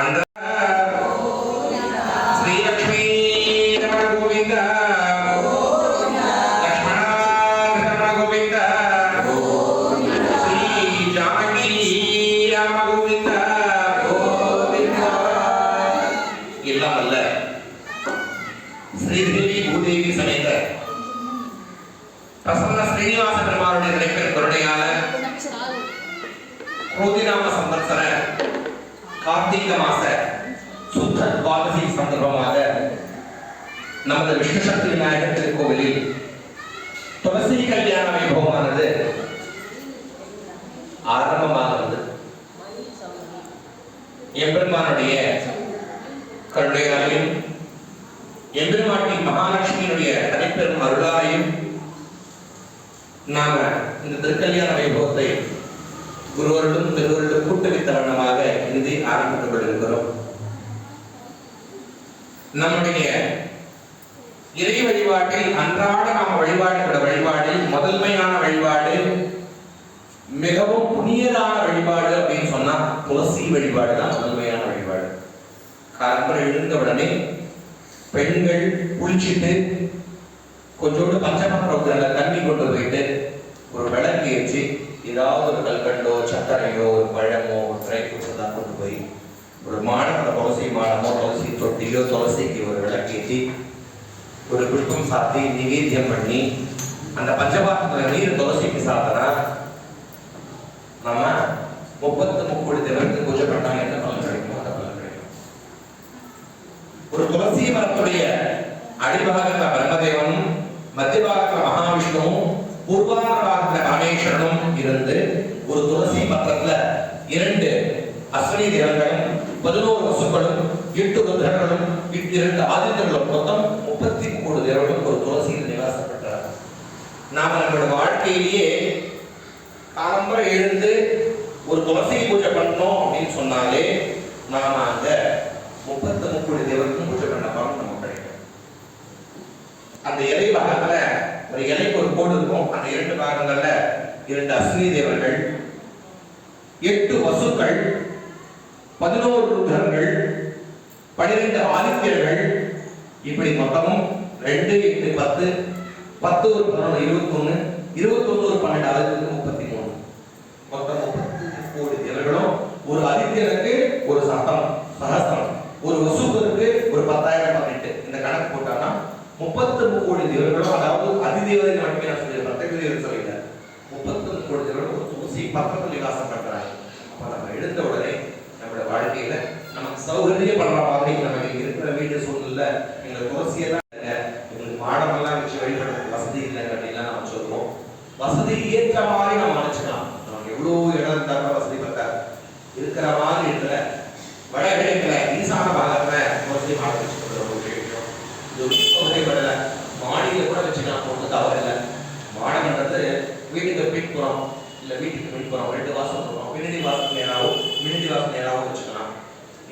அந்த ஸ்ரீ லக்ஷ்மீ ரமண கோவிந்த லக்ஷ்மண ரமண கோவிந்த ஸ்ரீ ஜானகி ராம கோவிந்த கோவிந்த. எல்லாம் அல்ல ஸ்ரீதேவி பூதேவி சமேத பிரசன்ன ஸ்ரீனிவாச பெருமாளுடைய நினைப்பின் கருணையால கோதிநாம சம்பத்சர கார்த்திகை மாச சுத்த துவாதசி சந்தர்ப்பமாக நமது விஷ்ணு சக்தி விநாயகர் திருக்கோவிலில் துளசி கல்யாண வைபவமானது ஆரம்பமாகிறது. எம்பெருமானுடைய கருணையாலையும் எம்பெருமாட்டி மகாலட்சுமியினுடைய தனிப்பெரும் அருளாலையும் நாம இந்த திருக்கல்யாண வைபவத்தை குருவருடும் திருவருடும் கூட்டவித்த வண்ணமாக இறுதி ஆரம்பித்துக் கொண்டிருக்கிறோம். நம்முடைய இறை வழிபாட்டில் அன்றாட நாம வழிபாடுகிற வழிபாடில் முதன்மையான வழிபாடு, மிகவும் புனியதான வழிபாடு அப்படின்னு சொன்னா துளசி வழிபாடு தான் முதன்மையான வழிபாடு. காலம்பரம் எழுந்தவுடனே பெண்கள் குளிச்சுட்டு கொஞ்சோடு பஞ்சபாத்திரத்துல தண்ணி கொண்டு போயிட்டு ஒரு விளக்கு ஏற்றி ஏதாவது ஒரு கல்கண்டோ சக்கரையோ ஒரு பழமோ ஒரு ட்ரை ஃப்ரூட்ஸ் தான் கொண்டு போய் ஒரு மாடத்தில் துளசி மாடமோ துளசி தொட்டியோ துளசிக்கு ஒரு விளக்கேற்றி ஒரு புஷ்பம் சாத்தி நிவேத்தியம் பண்ணி அந்த பஞ்சபாத்திரத்தில் நீர் துளசிக்கு சாத்தினா நம்ம 33 தேவருக்கு பூஜை பண்ணா என்ன பலன் கிடைக்கும்? அந்த பலன் கிடைக்கும். ஒரு துளசி மரத்துடைய அடிபாகத்தில் பிரம்மதேவனும் மத்திய பாகத்தில் மகாவிஷ்ணுவும் பூர்வாந்திர ராமேஸ்வரனும் இருந்து ஒரு துளசி பத்திரத்துல 2 அஸ்வினி தேவர்களும் 11 வசுக்களும் 8 ருத்ரர்களும் 2 ஆதித்யர்களும் மொத்தம் 33 தேவர்களும் ஒரு துளசியில் நிவாசப்பட்டார். நாம நம்மளோட வாழ்க்கையிலேயே காலம்பரம் எழுந்து ஒரு துளசி பூஜை பண்ணோம் அப்படின்னு சொன்னாலே நாம அந்த 33 தேவருக்கும் பூஜை பண்ண பலன் நமக்கு கிடைக்கும். அந்த இலை பாகத்துல ஒரு இலைக்கு ஒரு கோடு இருக்கும். அந்த 2 பாகங்கள்ல 2 அஸ்வினி தேவர்கள், 8 வசுக்கள், 11 ருத்ரர்கள், 12 ஆதித்யர்கள், இப்படி மொத்தமும் 2 8 10 10 ஒரு 11 21 ஒரு 12 ஆதித்யருக்கு 33 மொத்தம் 33 தேவர்களும் ஒரு ஆதித்யருக்கு ஒரு சட்டம் சகஸ்திரம், ஒரு வசுக்களுக்கு ஒரு 10,000 18 இந்த கணக்கு போட்டானா 33 தேவர்களும், அதாவது அதிதேவதை மட்டுமே நான் சொல்லிடுறேன், பிரத்யேக தேவதை சொல்லல, 33 தேவர்களும் ஒரு துளசி பக்கத்தில் நிவாசம் பண்றாங்க. அப்ப நம்ம எழுந்த உடனே நம்மளோட வாழ்க்கையில நமக்கு சௌகரியப்படுற மாதிரி நமக்கு இருக்கிற வீட்டு சூழ்நிலை எங்களை துளசியெல்லாம் எங்களுக்கு மாடமெல்லாம் வச்சு வழிபடுறதுக்கு வசதி இல்லைங்க அப்படின்லாம் நம்ம சொல்லுவோம். வசதி ஏற்ற மாதிரி நம்ம நினைச்சுக்கலாம். நமக்கு எவ்வளவு இடம் இருந்தாலும் வசதி பார்த்தா இருக்கிற மாதிரி இடத்துல வடகிழக்குல ஈசான பாகத்துல துளசி மாடம் வச்சுக்கிறது ரொம்ப விஷயம். இது மாடியில கூட வச்சுக்கலாம், ஒன்றும் தவறு இல்லை. மாடம்ன்றது வீட்டுக்கு பின்புறம் இல்லை வீட்டுக்கு பின்புறம் 2 வாசல் இருக்கும். பின்னாடி வாசல் நேராகவும் முன்னாடி வாசல் நேராகவும் வச்சுக்கலாம்.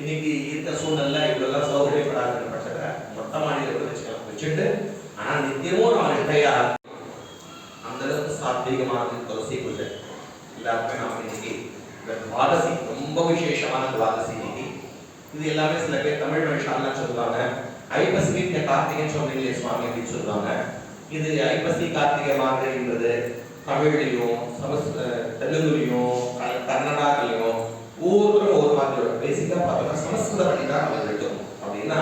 இன்னைக்கு இருக்க சூழ்நிலை இவ்வளவு சௌகரியப்படாத பட்சத்தை மொத்த மாடியில கூட வச்சுக்கலாம். வச்சுட்டு ஆனா நித்தியமும் நம்ம நிட்டையா அந்த அளவுக்கு சாத்வீகமான துளசி பூஜை எல்லாருமே நாம இன்னைக்கு இந்த துவாதசி ரொம்ப விசேஷமான துவாதசி இன்னைக்கு. இது எல்லாமே சில பேர் தமிழ் மனுஷாலாம் சொல்லுவாங்க. ஐப்பசி வீட்டுல கார்த்திகைன்னு சொல்றீங்களே சுவாமி அப்படின்னு சொல்லுவாங்க. இது ஐப்பசி கார்த்திகை மாதிரின்றது தமிழ்லையும் தெலுங்குலையும் கன்னடாலையும் ஒவ்வொருத்தரும் ஒவ்வொரு மாதிரி. பேசிக்கா பார்த்தோம்னா சமஸ்கிருத பண்ணிட்டா நம்ம எழுதும் அப்படின்னா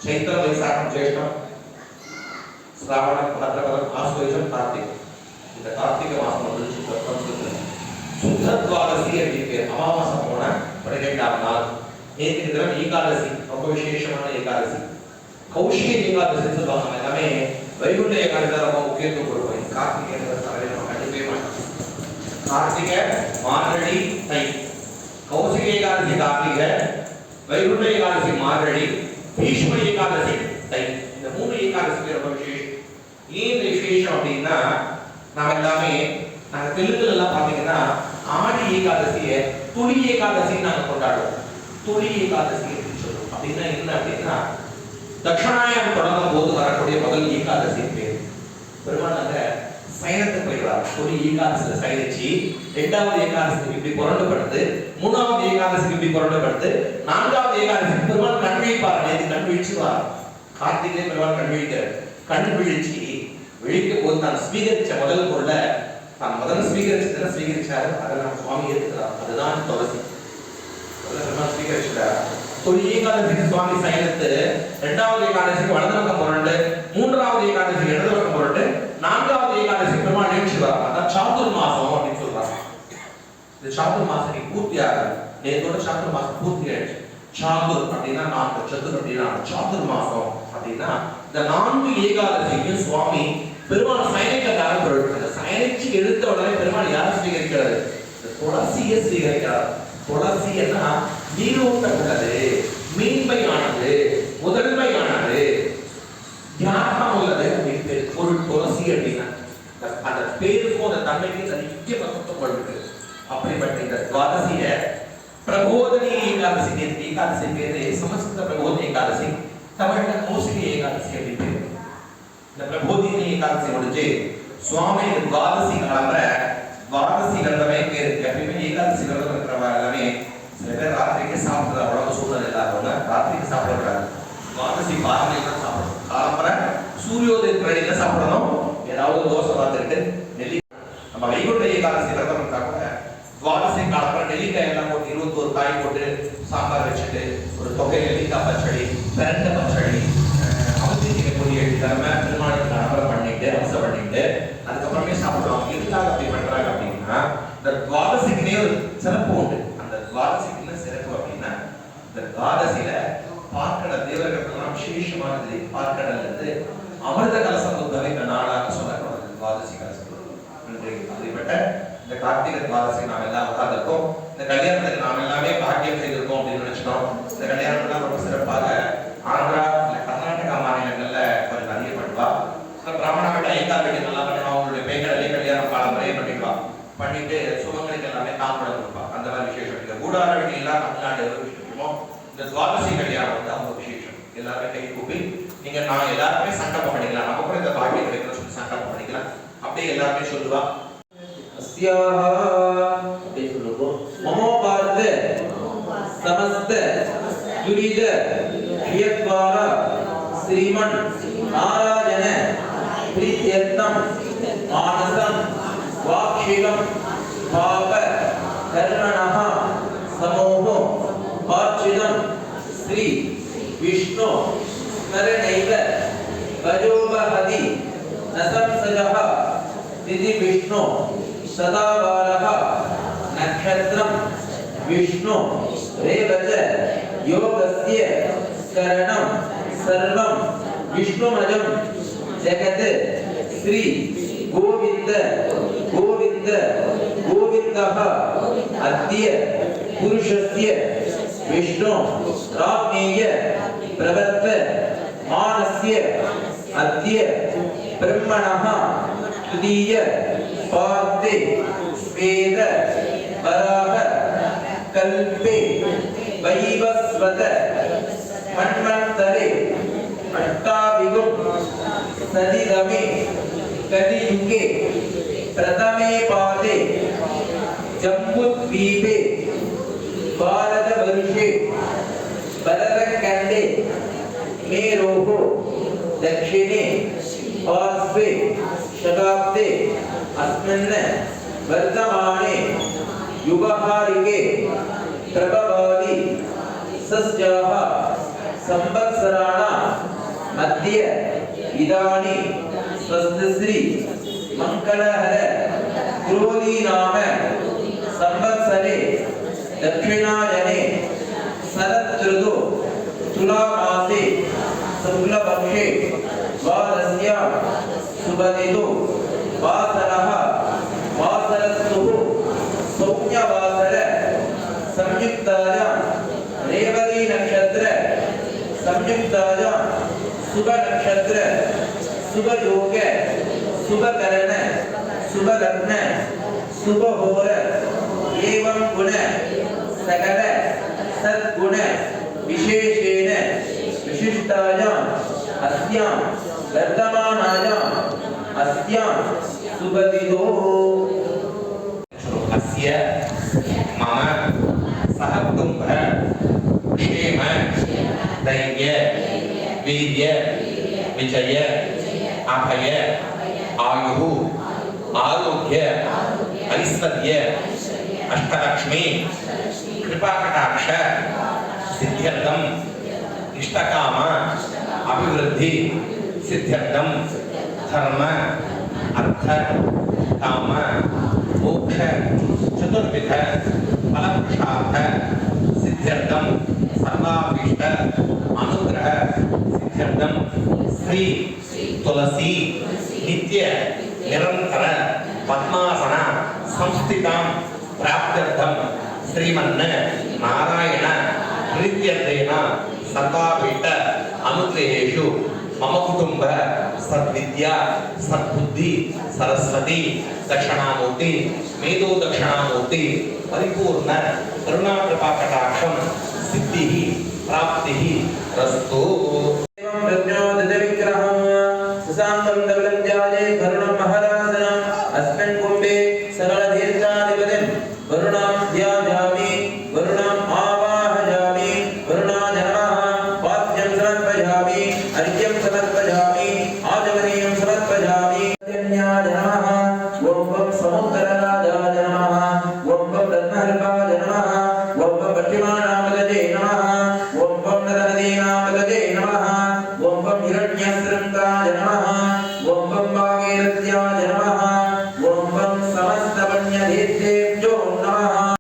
சைத்திரம் வைசாகம் ஜேஷ்டம் ஸ்ராவணம் பத்ரபதம் ஆஸ்வயுஜம் கார்த்திகை. இந்த கார்த்திகை மாசம் வந்து சுத்த துவாதசி அப்படின்னு அமாவாசை போன 12ஆம் நாள். நேற்று தினம் ஏகாதசி, ரொம்ப விசேஷமான ஏகாதசி, கௌஷிக ஏகாதசி சொல்லுவாங்க. எல்லாமே வைகுண்ட ஏகாதசி ரொம்ப முக்கியத்துவம் கொடுப்போம். கார்த்திகை நம்ம கண்டிப்பே மாட்டோம். கார்த்திகை மார்கழி தை, கௌஷிக ஏகாதசி கார்த்திகை, வைகுண்ட ஏகாதசி மார்கழி, பீஷ்ம ஏகாதசி தை. இந்த 3 ஏகாதசி ரொம்ப விசேஷம். ஏன் இந்த விசேஷம் அப்படின்னா நாம எல்லாமே நாங்க தெலுங்குல எல்லாம் பாத்தீங்கன்னா ஆடி ஏகாதசியை துளி ஏகாதசின்னு நாங்க கொண்டாடுவோம். துளி ஏகாதசி அப்படின்னு சொல்லுவோம். அப்படின்னா என்ன அப்படின்னா தட்சிணாயனம் தொடங்கும் போது வரக்கூடிய முதல் ஏகாதசி பேர். பெருமாள் சயனத்துக்கு போயிடுவார். ஒரு ஏகாதசியில சயனிச்சு, ரெண்டாவது ஏகாதசிக்கு இப்படி புரண்டு படுத்து, மூணாவது ஏகாதசிக்கு இப்படி புரண்டு படுத்து, நான்காவது ஏகாதசிக்கு பெருமாள் கண் விழிப்பார். நேற்று கண் விழிச்சுவார். கார்த்திகை பெருமாள் கண் விழிக்கிறார். கண் விழிச்சு விழிக்கும் போது தான் ஸ்வீகரிச்ச முதல் பொருளை தான் முதல்ல ஸ்வீகரிச்சாரு. அதை நான் சுவாமி ஏற்றுக்கிறார். அதுதான் துளசி. பெருமாள் ஸ்வீகரிச்சார். ஒரு ஏகாதசிக்கு சுவாமி சயனித்து, இரண்டாவது ஏகாதசிக்கு வலது பக்கம் புரண்டு, மூன்றாவது ஏகாதசிக்கு இடது பக்கம் புரண்டு, நான்காவது ஏகாதசிக்கு பெருமாள் நிகழ்ச்சிவார். அதான் சாதுர் மாசம் அப்படின்னு சொல்றாங்க. இந்த சாதுர் மாசம் பூர்த்தியாக நேத்தோட சாதுர் மாசம் பூர்த்தி ஆயிடுச்சு. சாதுர் அப்படின்னா 4, சதுர் அப்படின்னா சாதுர் மாசம் அப்படின்னா இந்த 4 ஏகாதசியும் சுவாமி பெருமாள் சயனிக்காக பொருட்கள் சயனிச்சு எடுத்த உடனே பெருமாள் யாரை ஸ்வீகரிக்கிறாரு? துளசியை ஸ்வீகரிக்கிறார். துளசி என்ன நீரோட்டம் உள்ளது, மீன்மையானது, முதன்மையானது, தியானம் உள்ளது அப்படின்னு ஒரு துளசி அப்படின்னா அந்த பேருக்கும் அந்த தன்மைக்கு நிறைய மகத்துவம் இருக்கு. அப்படிப்பட்ட இந்த துவாதசிய பிரபோதனி ஏகாதசி, ஏகாதசி பேரு சமஸ்கிருத பிரபோதனி ஏகாதசி, தமிழ்ல மூசிகை ஏகாதசி அப்படின்னு பேரு. இந்த பிரபோதினி ஏகாதசி முடிஞ்சு சுவாமி துவாதசி கிளம்புற துவாதசி கிளம்பவே பேரு. எப்பயுமே ஏகாதசி கிளம்புற இருக்கிறவங்க எல்லாமே சில பேர் ராத்திரிக்கு சாப்பிடுற உடம்பு சூழ்நிலை இல்லாதவங்க ராத்திரிக்கு சாப்பிடக்கூடாது. துவாதசி பாரம்பரியம் தான் சாப்பிடணும். காலம்பர சூரியோதயத்துக்கு ரெடியில சாப்பிடணும். ஏதாவது தோசை பார்த்துட்டு நெல்லி நம்ம வைகுண்ட ஏகாதசி விரதம் இருந்தா கூட துவாதசி காலம்பர நெல்லிக்காய் எல்லாம் போட்டு 21 காய் போட்டு சாம்பார் வச்சுட்டு ஒரு தொகை நெல்லிக்காய் பச்சடி, பிரண்ட பச்சடி, அவசிய பொரியல் இதெல்லாம் பெருமாளுக்கு அனுபவம் பண்ணிட்டு அவசரம் பண்ணிட்டு அதுக்கப்புறமே சாப்பிடுவாங்க. எதுக்காக அப்படி பண்றாங்க அப்படின்னா இந்த துவாதசிக்குனே ஒரு சிறப்பு உண்டு. அந்த துவாதசிக்கு சிறப்பு அப்படின்னா இந்த துவாதசியில பார்க்கட தேவர்களுக்கெல்லாம் விசேஷமானது. பார்க்கடல் இருந்து அமிர்த கலசம் தவிர நாளாக சொல்லப்படுறது துவாதசி கலசம். அப்படிப்பட்ட இந்த கார்த்திகை துவாதசி நாம் எல்லாம் உட்கார்ந்திருக்கோம். இந்த கல்யாணத்துக்கு நாம் எல்லாமே பாக்கியம் செய்திருக்கோம் அப்படின்னு நினைச்சிட்டோம். இந்த கல்யாணம் எல்லாம் ரொம்ப சிறப்பாக ஆந்திரா இல்ல கர்நாடகா மாநிலங்கள்ல கொஞ்சம் அதிகம் பண்ணுவா. பிராமண வீட்டு ஐந்தாறு வீட்டு நல்லா பண்ணணும். அவங்களுடைய பெண்களே கல்யாணம் காலம்பரையே பண்ணிடுவா. பண்ணிட்டு சுமங்களுக்கு எல்லாமே தாம்படம் கொடுப்பா. அந்த மாதிரி விசேஷம் இருக்கு. கூடார வீட்டு எல்லாம் தமிழ்நாடு எவ்வளவு விசேஷமோ இந்த துவாதசி கல்யாணம் வந்து அவங்க விசேஷம். எல்லாருமே கை கூப்பி நீங்க நான் எல்லாருமே சங்கல்பம் பண்ணிக்கலாம். நம்ம கூட இந்த பாக்கியம் கிடைக்கிற சொல்லி சங்கல்பம் பண்ணிக்கலாம். அப்படியே எல்லாருமே சொல்லுவா. மமோபார்த்த சமஸ்த துரித கியத்வார ஸ்ரீமன் ஆராதன பிரீத்யர்த்தம் மானசம் வாக்ஷிலம் பாப கர்மணஹ சமோஹோ பார்ச்சிதம் ஸ்ரீ விஷ்ணு ஸ்மரணைவ வஜோபஹதி நசம்சஜஹ திதி விஷ்ணு சதாவாரஹ நக்ஷத்ரம் விஷ்ணு ரேவஜ யோகஸ்ய கரணம் சர்வம் விஷ்ணுமஜம் ஜெகத் ஸ்ரீ கோவிந்த கோவிந்த கோவிந்தஹ அத்ய புருஷஸ்ய விஷ்ணு ராப்னேய பிரவர்த்த மானஸ்ய அத்ய பிரம்மணஹ துதிய பார்த்தே ஸ்வேத வராக கல்பே வைவஸ்வத மன்வந்தரே அஷ்டாவிகும் சதிதமே கலியுगे பிரதமே பாதே ஜம்புத்வீபே பாரதவர்ஷே பரதகண்டே மேரோஹோ दक्षिणे पार्श्वे शताब्दे अस्मिन् वर्तमाने युगहारिके प्रभवादि सस्याः संवत्सराणां मध्ये इदानीं स्वस्तिश्री मंगलहर क्रोधी नाम संवत्सरे दक्षिणायने शरदृतु तुला मासे शुक्लपक्षे द्वादश्यां शुभदितु वासरः वासरस्तुः सौम्यवासर संयुक्तायां रेवती नक्षत्र संयुक्तायां शुभ नक्षत्र शुभ योग शुभ करण शुभ लग्न शुभ होर एवं गुण सकल सद्गुण विशेषेण विशिष्टायां अस्यां वर्तमानायां अस्यां सुपतितो अस्य मम सह कुटुंब क्षेम धैर्य वीर्य विजय अभय आयु आरोग्य ऐश्वर्य अष्टलक्ष्मी कृपाकटाक्ष सिद्ध्यर्थम इष्टकाम अभिवृद्धि सिद्ध्यर्थम धर्म अर्थ काम मोक्ष चतुर्विध फलपुरुषार्थ सिद्ध्यर्थम सर्वाभीष्ट अनुग्रह सिद्ध्यर्थम श्री तुलसी नित्य निरंतर पद्मासन संस्थितां प्राप्त्यर्थम श्रीमन् नारायण प्रीत्यर्थेन सर्वाभीष्ट अनुग्रहेषु मम कुटुंब सद्विद्या सद्बुद्धि सरस्वती दक्षिणामूर्ति मेधो दक्षिणामूर्ति परिपूर्ण करुणा कृपा कटाक्षम सिद्धि प्राप्ति रस्तु एवं प्रज्ञोदित विग्रहं सुशांतं धवलं जाये वरुणं महाराजनं अस्मिन् कुम्भे सकल तीर्थाधिपतिं वरुणां ध्यायामि वरुणम् आवाहयामि वरुणाय नमः वाद्यं समर्पयामि अर्घ्यं समर्पयामि आचमनीयं समर्पयामि अन्याय नमः ॐ वं समुद्रराजाय नमः ॐ वं रत्नहर्पाय नमः ॐ वं पश्चिमानामदये नमः ॐ वं नदनदीनामदये नमः ॐ वं हिरण्यशृङ्गाय नमः ॐ वं वागीरथ्याय नमः ॐ वं समस्तवन्यधीर्तेभ्यो नमः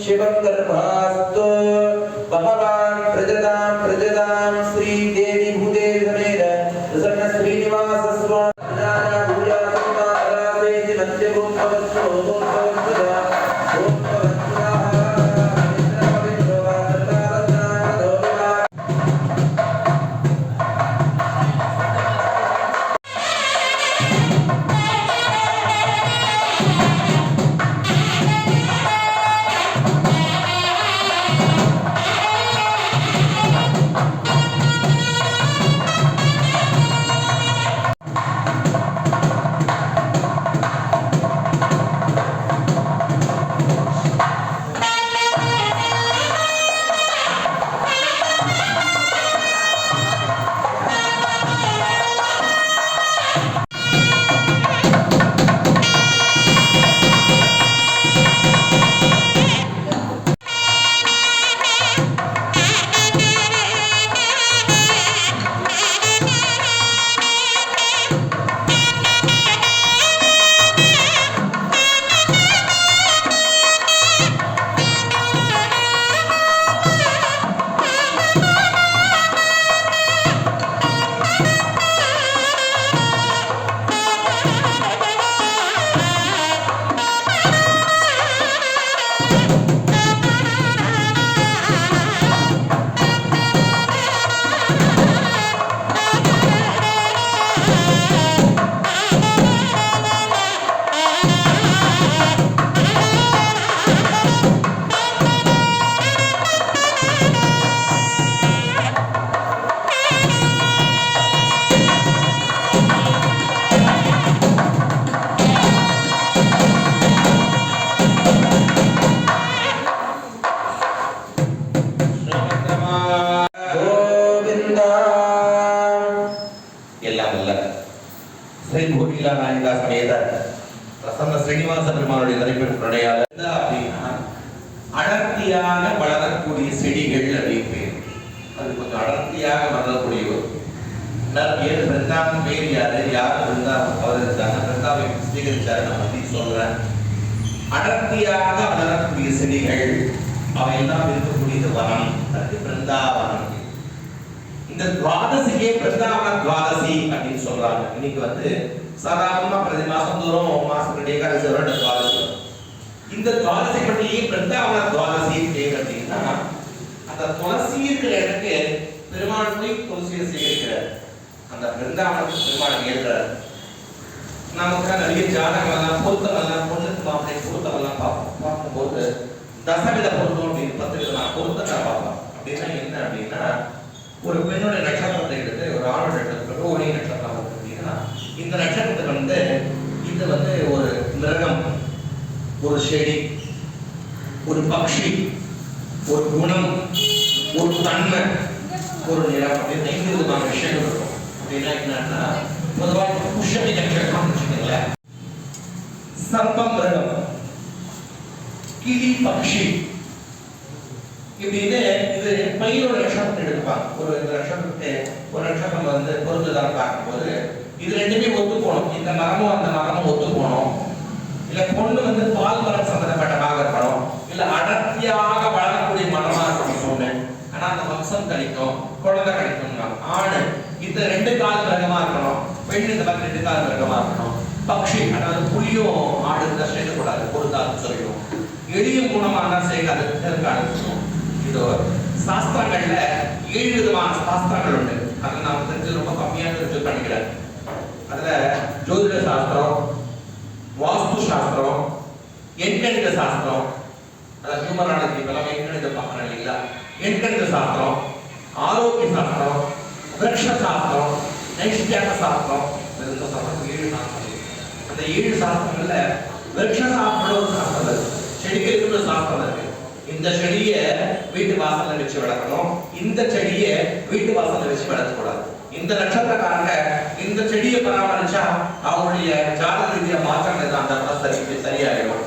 शिवं गर्भास्तु भगवान् प्रजदां श्री देवी भूदेवी समेत प्रसन्न श्रीनिवास स्वामी नाना पूजा समाराधेति मध्यगुं भवत्सो ओम அடர்த்தியாக வளரக்கூடிய செடிகள் அப்படின்னு பேர். அது கொஞ்சம் அடர்த்தியாக வளரக்கூடிய ஏழு பிருந்தாவன் பேர் யாரு, யார் பிருந்தாவன் அவதரித்தாங்க, பிருந்தாவை ஸ்வீகரிச்சாரு நான் பத்தி சொல்றேன். அடர்த்தியாக வளரக்கூடிய செடிகள் அவையெல்லாம் இருக்கக்கூடியது வனம், அது பிருந்தாவனம். இந்த துவாதசிக்கே பிருந்தாவன துவாதசி அப்படின்னு சொல்றாங்க. இன்னைக்கு சாதாரணமா பிரதி மாசம் தோறும் மாசத்துக்கு ஏகாதசி வரும் துவாதசி. இந்த துவாதசி பற்றியே பிருந்தாவன துவாதசி பேர் அப்படின்னா அந்த துளசி இருக்கிற இடத்துக்கு பெருமாள் போய் துளசியை சேகரிக்கிறார். அந்த பிருந்தாவனத்துக்கு பெருமாள் ஏற்கிறார். நமக்கு நிறைய ஜாதகம் எல்லாம் பொருத்தம் எல்லாம் பொண்ணுக்கு மாப்பிளை பொருத்தம் எல்லாம் பார்க்கும்போது தசவித பொருத்தம் அப்படின்னு 10 விதமான பொருத்தத்தை பார்ப்போம். அப்படின்னா என்ன அப்படின்னா ஒரு பெண்ணுடைய நட்சத்திரத்தை எடுத்து ஒரு ஆணோட நட்சத்திரம் ஒரே நட்சத்திரம் அப்படின்னா இந்த நட்சத்திரத்துக்கு இது ஒரு மிருகம், ஒரு செடி, ஒரு பக்ஷி, ஒரு குணம், ஒரு தன்மை, ஒரு நிறம் அப்படின்னு 5 விதமான விஷயங்கள் இருக்கும். அப்படின்னா என்னன்னா பொதுவாக புஷ்யமி நட்சத்திரம் வச்சுக்கோங்களேன், சர்ப்பம் மிருகம், கிளி பக்ஷி இப்படின்னு இது பயிரோட நட்சத்திரத்தை எடுப்பாங்க. இந்த நட்சத்திரத்தை ஒரு நட்சத்திரம் பொருந்துதான் பார்க்கும்போது இது ரெண்டுமே ஒத்து போகணும். இந்த மரமும் அந்த மரமும் ஒத்து போகணும். இல்ல பொண்ணு பால் மரம் சம்பந்தப்பட்டமாக இருக்கணும், இல்ல அடர்த்தியாக வளரக்கூடிய மரமா இருக்கணும் பொண்ணு. ஆனா அந்த வம்சம் கழிக்கும், குழந்தை கழிக்கும். ஆணு இந்த 2 கால் மிருகமா இருக்கணும், பெண் இந்த மாதிரி 2 கால் மிருகமா இருக்கணும். பக்ஷி அதாவது புலியும் ஆடு இருந்தா சேர்க்கக்கூடாது, பொருந்தாது சொல்லிடும். எளியும் குணமான சேர்க்காது இருக்காது. இதோ சாஸ்திரங்கள்ல 7 விதமான சாஸ்திரங்கள் உண்டு. அதை நான் தெரிஞ்சு ரொம்ப கம்மியாக தெரிஞ்சு பண்ணிக்கிறேன். அதுல ஜோதிட சாஸ்திரம், வாஸ்து சாஸ்திரம், எண்கணித சாஸ்திரம், அதாவது நியூமராலஜி இப்பெல்லாம் எண்கணித பார்க்கணும் இல்லைங்களா, எண்கணித சாஸ்திரம், ஆரோக்கிய சாஸ்திரம், விரக்ஷ சாஸ்திரம், நைஷ்டியாக சாஸ்திரம், 7 சாஸ்திரம். அந்த 7 சாஸ்திரங்கள்ல விரக்ஷ சாஸ்திரம் ஒரு சாஸ்திரம், செடிகளுக்கு ஒரு சாஸ்திரம் இருக்கு. இந்த செடியை வீட்டு வாசல்ல வச்சு வளர்க்கணும், இந்த செடியை வீட்டு வாசல்ல வச்சு வளர்க்கக்கூடாது. இந்த நட்சத்திரக்காரங்க இந்த செடியை பராமரிச்சா அவங்களுடைய ஜாதக ரீதியா மாற்றங்கள் தான் சரியாயிடும்.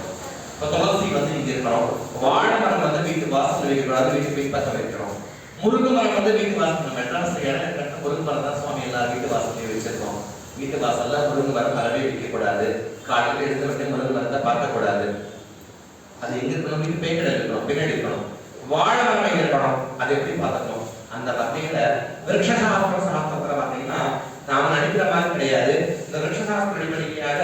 இப்ப துளசி இங்க இருக்கணும், வாழை மரம் வீட்டு வாசல் வைக்கக்கூடாது, வீட்டு பின்பற்ற வைக்கணும். முருங்கை மரம் வீட்டு வாசல் மெட்ராஸ் இடம் முருங்கை மரம் தான் சுவாமி எல்லாரும் வீட்டு வாசலையும் வச்சிருக்கோம். வீட்டு வாசல்ல முருங்கை மரம் வரவே வைக்க கூடாது, காலையில் எடுத்து விட்டு முருங்கை மரத்தை பார்க்க கூடாது. அது எங்க இருக்கணும், வீட்டு பேக்கடை இருக்கணும், பின்னாடி இருக்கணும். வாழை மரம் எங்க இருக்கணும், அதை எப்படி பார்த்துக்கணும். அந்த வகையில விரக்ஷசாஸ்திரத்துல பாத்தீங்கன்னா நாம நடிக்கிற மாதிரி கிடையாது. இந்த விரக்ஷசாஸ்திர அடிப்படையாக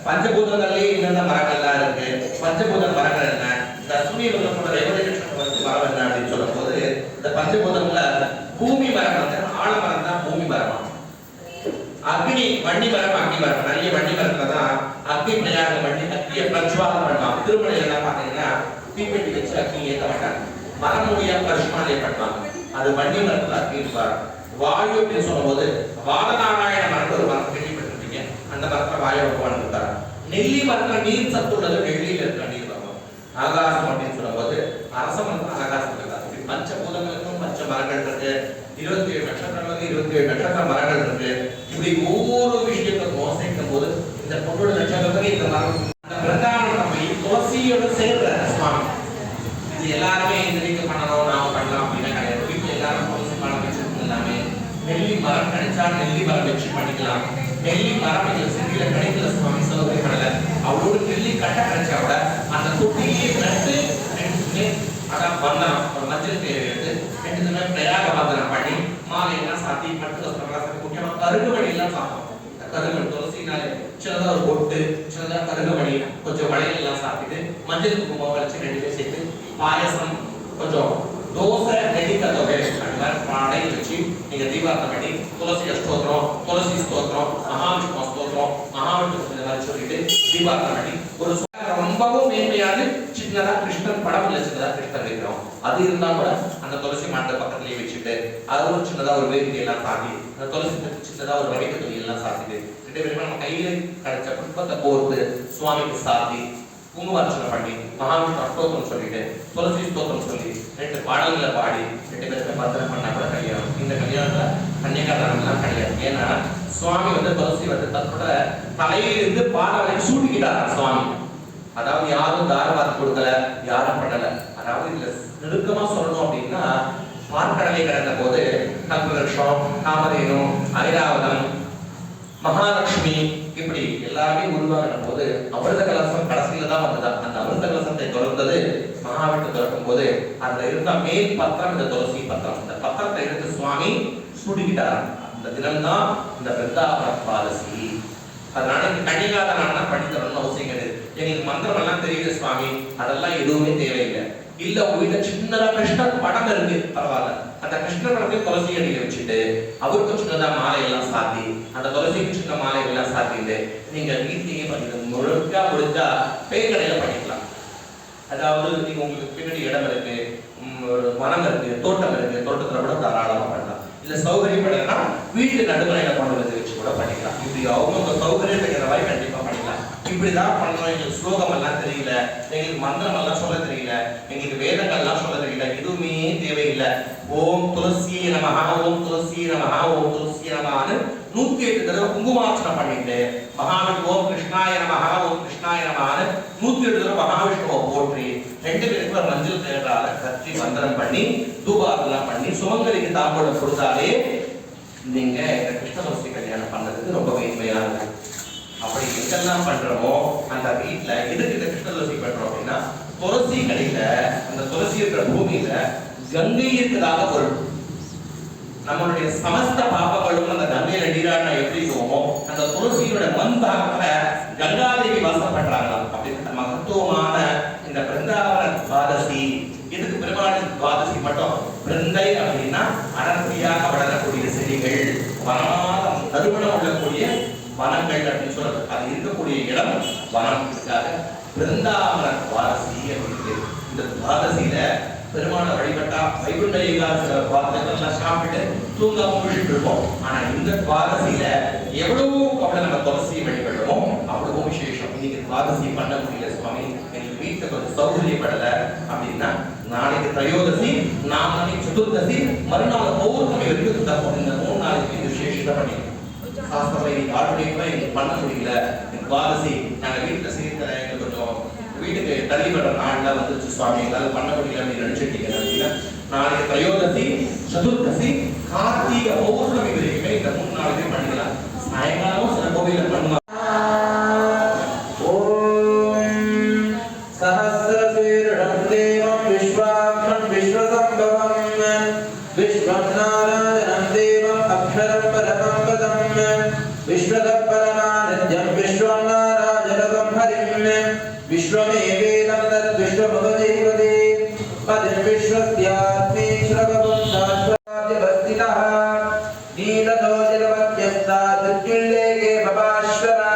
பஞ்சபூதங்கள்லயே என்னென்ன மரங்கள்லாம் இருக்கு, பஞ்சபூத மரங்கள் என்ன, இந்த அஸ்வினி சொல்ற ரேவதி நட்சத்திரம் மரம் என்ன அப்படின்னு சொல்லும் போது இந்த பஞ்சபூதங்கள்ல பூமி மரம் ஆலமரம் தான் பூமி மரமா, அக்னி வண்டி மரம் அக்னி மரம், நிறைய வண்டி மரத்துல தான் அக்னி பிரயாக வண்டி அக்னியை பிரஜ்வாலம் பண்ணலாம். திருமலையில பாத்தீங்கன்னா தீப்பெட்டி வச்சு அக்னி ஏற்ற மாட்டாங்க, மரமுடியா பரிசுமாலை பண்ணுவாங்க. அது வண்டி மரத்துல அக்னி இருப்பார். வாயு அப்படின்னு சொல்லும் போது வாதநாராயண மரத்து ஒரு மரம் கேள்விப்பட்டிருப்பீங்க, அந்த மரத்துல வாயு பகவான் இருக்காரு. நெல்லி மரத்துல நீர் சத்து உள்ளது, நெல்லியில இருக்க நீர் பகவான். ஆகாசம் அப்படின்னு சொல்லும் போது அரச மரத்துல ஆகாசம் இருக்காது. பஞ்ச பூதங்களுக்கும் பஞ்ச மரங்கள் இருக்கு, 27 நட்சத்திரங்களுக்கு 27 நட்சத்திர மரங்கள் இருக்கு. இப்படி ஒவ்வொரு விஷயத்துக்கும் சேர்க்கும் போது இந்த பொண்ணோட நட்சத்திரத்துக்கு இந்த மரம் அந்த பிரதான துளசியோட சேர்ற சுவாமி. இது எல்லாருமே எதிரிக்க பண்ணணும், நாம பண்ணலாம் அப்படின்னா கிடையாது. வீட்டுல எல்லாரும் துளசி மரம் வச்சிருக்கோம். எல்லாமே நெல்லி மரம் கிடைச்சா நெல்லி மரம் வச்சு பண்ணிக்கலாம். நெல்லி மரம் எங்க சிட்டியில கிடைக்கல சுவாமி, சௌகரியம் பண்ணல. அவளோட நெல்லி கட்டை கிடைச்சா கூட அந்த தொட்டிலேயே நட்டு 2 அதான் வந்தனம் ஒரு மஞ்சள் தேவை எடுத்து 2 பிரயாக வந்தனம் பண்ணி மாலையெல்லாம் சாத்தி பட்டு வஸ்திரம்லாம் சாத்தி முக்கியமா கருகுமணி எல்லாம் சாப்பிடும். கருகுமணி துளசினாலே சின்னதா ஒரு பொட்டு, சின்னதா கருகுமணி, கொஞ்சம் வளையல் எல்லாம் சாப்பிட்டு மஞ்சள் குங்குமம் வச்சு 2 சேர்த்து பாயசம், கொஞ்சம் தோசை, நெல்லிக்காய் தொகை அந்த மாதிரி பாடை வச்சு நீங்க தீபாரத்தம் பண்ணி துளசி ஸ்தோத்திரம், துளசி ஸ்தோத்திரம், மகாவிஷ்ணு ஸ்தோத்திரம், மகாவிஷ்ணு இந்த மாதிரி சொல்லிட்டு தீபாரத்தம் பண்ணி ஒரு ரொம்பவும் மேன்மையான சின்னதா கிருஷ்ணன் படம் இல்ல, சின்னதா கிருஷ்ணன் வைக்கிறோம். அது இருந்தா கூட அந்த துளசி மாட்டை பக்கத்துலயே வச்சுட்டு அது ஒரு சின்னதா ஒரு வேதிக்கை எல்லாம் சாத்தி அந்த துளசி சின்னதா ஒரு வடிவ துணி எல்லாம் சாத்திட்டு 2 பேருமே நம்ம கையில கிடைச்ச புஷ்பத்தை கோர்த்து சுவாமிக்கு சாத்தி குங்குமார்ச்சனை பண்ணி மகாவிஷ்ணு அஷ்டோத்திரம் சொல்லிட்டு துளசி ஸ்தோத்திரம் சொல்லி 2 பாடல்களை பாடி 2 பேருமே பத்திரம் பண்ணா கூட கல்யாணம். இந்த கல்யாணத்துல கன்னிகாதானம் எல்லாம் கிடையாது. ஏன்னா சுவாமி துளசி தன்னோட தலையிலிருந்து பாடம் வரைக்கும் சூட்டிக்கிட்டாரா சுவாமி. அதாவது யாரும் தாரவாத்து கொடுக்கல, யாரும் பண்ணல. அதாவது இதுல நெருக்கமா சொல்லணும் அப்படின்னா, பார்க்கடலை கடந்த போது கல்பவருஷம், காமதேனு, ஐராவதம், மகாலட்சுமி இப்படி எல்லாமே உருவாகின போது அமிர்த கலசம் கடைசியில தான் வந்ததா. அந்த அமிர்த கலசத்தை திறந்தது மகாவிட்டு திறக்கும் போது அதுல இருந்த மேல் பத்திரம் இந்த துளசி பத்திரம். இந்த பத்திரத்தை எடுத்து சுவாமி சுடுகிட்டார். அந்த தினம்தான் இந்த பிருந்தாவன துவாதசி. அதனால இந்த கன்னிகாதானா பண்ணி தரணும்னு அவசியம் கிடையாது. எங்களுக்கு மந்திரம் எல்லாம் தெரியுது சுவாமி, அதெல்லாம் எதுவுமே தேவையில்லை. இல்ல உங்க வீட்டுல சின்னதா கிருஷ்ணர் படம் இருக்கு, பரவாயில்ல. அந்த கிருஷ்ணர் படத்தை துளசி அடியில வச்சுட்டு அவருக்கு சின்னதா மாலை எல்லாம் சாத்தி, அந்த துளசிக்கு சின்ன மாலை எல்லாம் சாத்திட்டு நீங்க வீட்லயே பண்ணிக்க முடிஞ்சா பேய் கடையில பண்ணிக்கலாம். அதாவது நீங்க உங்களுக்கு பின்னாடி இடம் இருக்கு, ஒரு மரம் இருக்கு, தோட்டம் இருக்கு, தோட்டத்துல கூட தாராளமா பண்ணலாம். இல்ல சௌகரியப்படலைன்னா வீட்டு நடுமலையில கொண்டு வந்து வச்சு கூட பண்ணிக்கலாம். இப்படி அவங்க சௌகரியத்துக்கு ஏற்ற மாதிரி கண்டிப்பா பண்ணிக்கலாம். இப்படிதான் பண்ணணும். எங்களுக்கு ஸ்லோகம் எல்லாம் தெரியல, எங்களுக்கு மந்திரம் எல்லாம் சொல்ல தெரியல, எங்களுக்கு வேதங்கள் எல்லாம் சொல்ல தெரியல, எதுவுமே தேவையில்லை. ஓம் துளசி நமஹ, ஓம் துளசி நமஹ, ஓம் துளசி நமஹான்னு 108 தடவை குங்குமார்ச்சனை பண்ணிட்டு மகாவிஷ்ணு ஓம் கிருஷ்ணாய நமஹ, ஓம் கிருஷ்ணாய நமஹான்னு 108 தடவை மகாவிஷ்ணுவை போற்றி 2 பேருக்கு மஞ்சள் தேடால கத்தி மந்திரம் பண்ணி தூபாரதெல்லாம் பண்ணி சுமங்கலிக்கு தாம்பூலம் கொடுத்தாலே நீங்க இந்த கிருஷ்ண துளசி கல்யாணம் பண்ணதுக்கு ரொம்ப மேன்மையானது. அப்படி எங்கெல்லாம் பண்றோமோ அந்த வீட்டுல எதுக்கு இந்த கிருஷ்ண துளசி பண்றோம் அப்படின்னா, துளசி கடையில அந்த துளசி இருக்கிற பூமியில கங்கை இருக்கிறதாக பொருள். நம்மளுடைய சமஸ்த பாபங்களும் அந்த கங்கையில நீராடினா எப்படி இருக்குமோ அந்த துளசியோட மண் பாகத்துல கங்காதேவி வாசம் பண்றாங்க. அப்படிப்பட்ட மகத்துவமான இந்த பிருந்தாவன துவாதசி. இதுக்கு பெருமாள் துவாதசி மட்டும் பிருந்தை அப்படின்னா அடர்த்தியாக வளரக்கூடிய செடிகள், வனமாதம் நறுமணம் உள்ளக்கூடிய வனங்கள் அப்படின்னு சொல்றது. அது இருக்கக்கூடிய இடம் வனம். பிருந்தாவன துவாதசி அப்படின்னு. இந்த துவாதசியில பெருமான வழிபட்டா வைகுண்ட ஏகாதசி வார்த்தைகள்லாம் சாப்பிட்டு தூங்காம முழிச்சுட்டு இருப்போம். ஆனா இந்த துவாதசியில எவ்வளவோ அப்படி நம்ம துளசியை வழிபடுறோம், அவ்வளவோ விசேஷம். இன்னைக்கு துவாதசி பண்ண முடியல சுவாமி, எனக்கு வீட்டுல கொஞ்சம் சௌகரியப்படல அப்படின்னா நாளைக்கு திரையோதசி, நாளைக்கு சதுர்தசி, மறுநாள் பௌர்ணமி வரைக்கும் இந்த 3 நாளைக்கு விசேஷத்தை பண்ணி சாஸ்திரத்தை ஆல்ரெடி எங்களுக்கு பண்ண முடியல. துவாதசி நாங்க வீட்டுல செய்யற எங்களுக்கு கொஞ்சம் வீட்டுக்கு தள்ளிப்பட்ட நாள்ல வந்துச்சு சுவாமி, எங்களால பண்ண முடியல அப்படின்னு நினைச்சிட்டீங்க அப்படின்னா நாளைக்கு திரையோதசி, சதுர்தசி, கார்த்திகை பௌர்ணமி வரைக்குமே இந்த 3 நாளைக்கு பண்ணிக்கலாம். சாயங்காலம் சில கோவில பண்ணுவாங்க. विश्वमेवेदं तद् विश्वभवदेवदे पदं विश्वस्यात्मे श्रवं शाश्वतादिवस्थितः नीलदोजलवत्यस्तादुज्जुल्लेके भवाश्वरा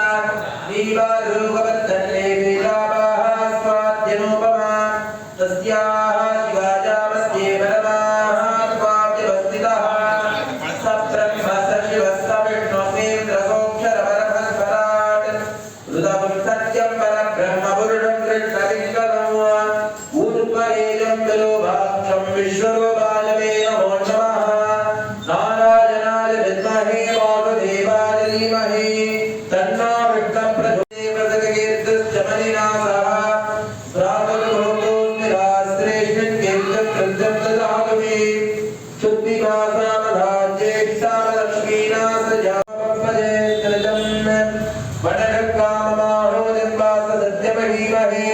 नीवालोकवत्तल्ले वेदावाः स्वाद्यनोपमा तस्याः शिवाजामस्ये परमाः स्वाद्यवस्थितः सब्रह्म सशिवः सविष्णुमेन्द्रसोऽक्षरपरमस्वराट् ऋतवं सत्यं परब्रह्म विश्वरूपाय नमो नमः। नारायणाय विद्महे वासुदेवाय धीमहि तन्नो विष्णुः प्रचोदयात्। मलिनासः प्रातर्भोगोऽस्मिराश्रेष्ठं कीर्तं कृतं ददामि शुद्धिवासामधा ज्येष्ठालक्ष्मीनासजापपदे कृतं वनरकाममाहोदिर्वास सत्यमहीमहे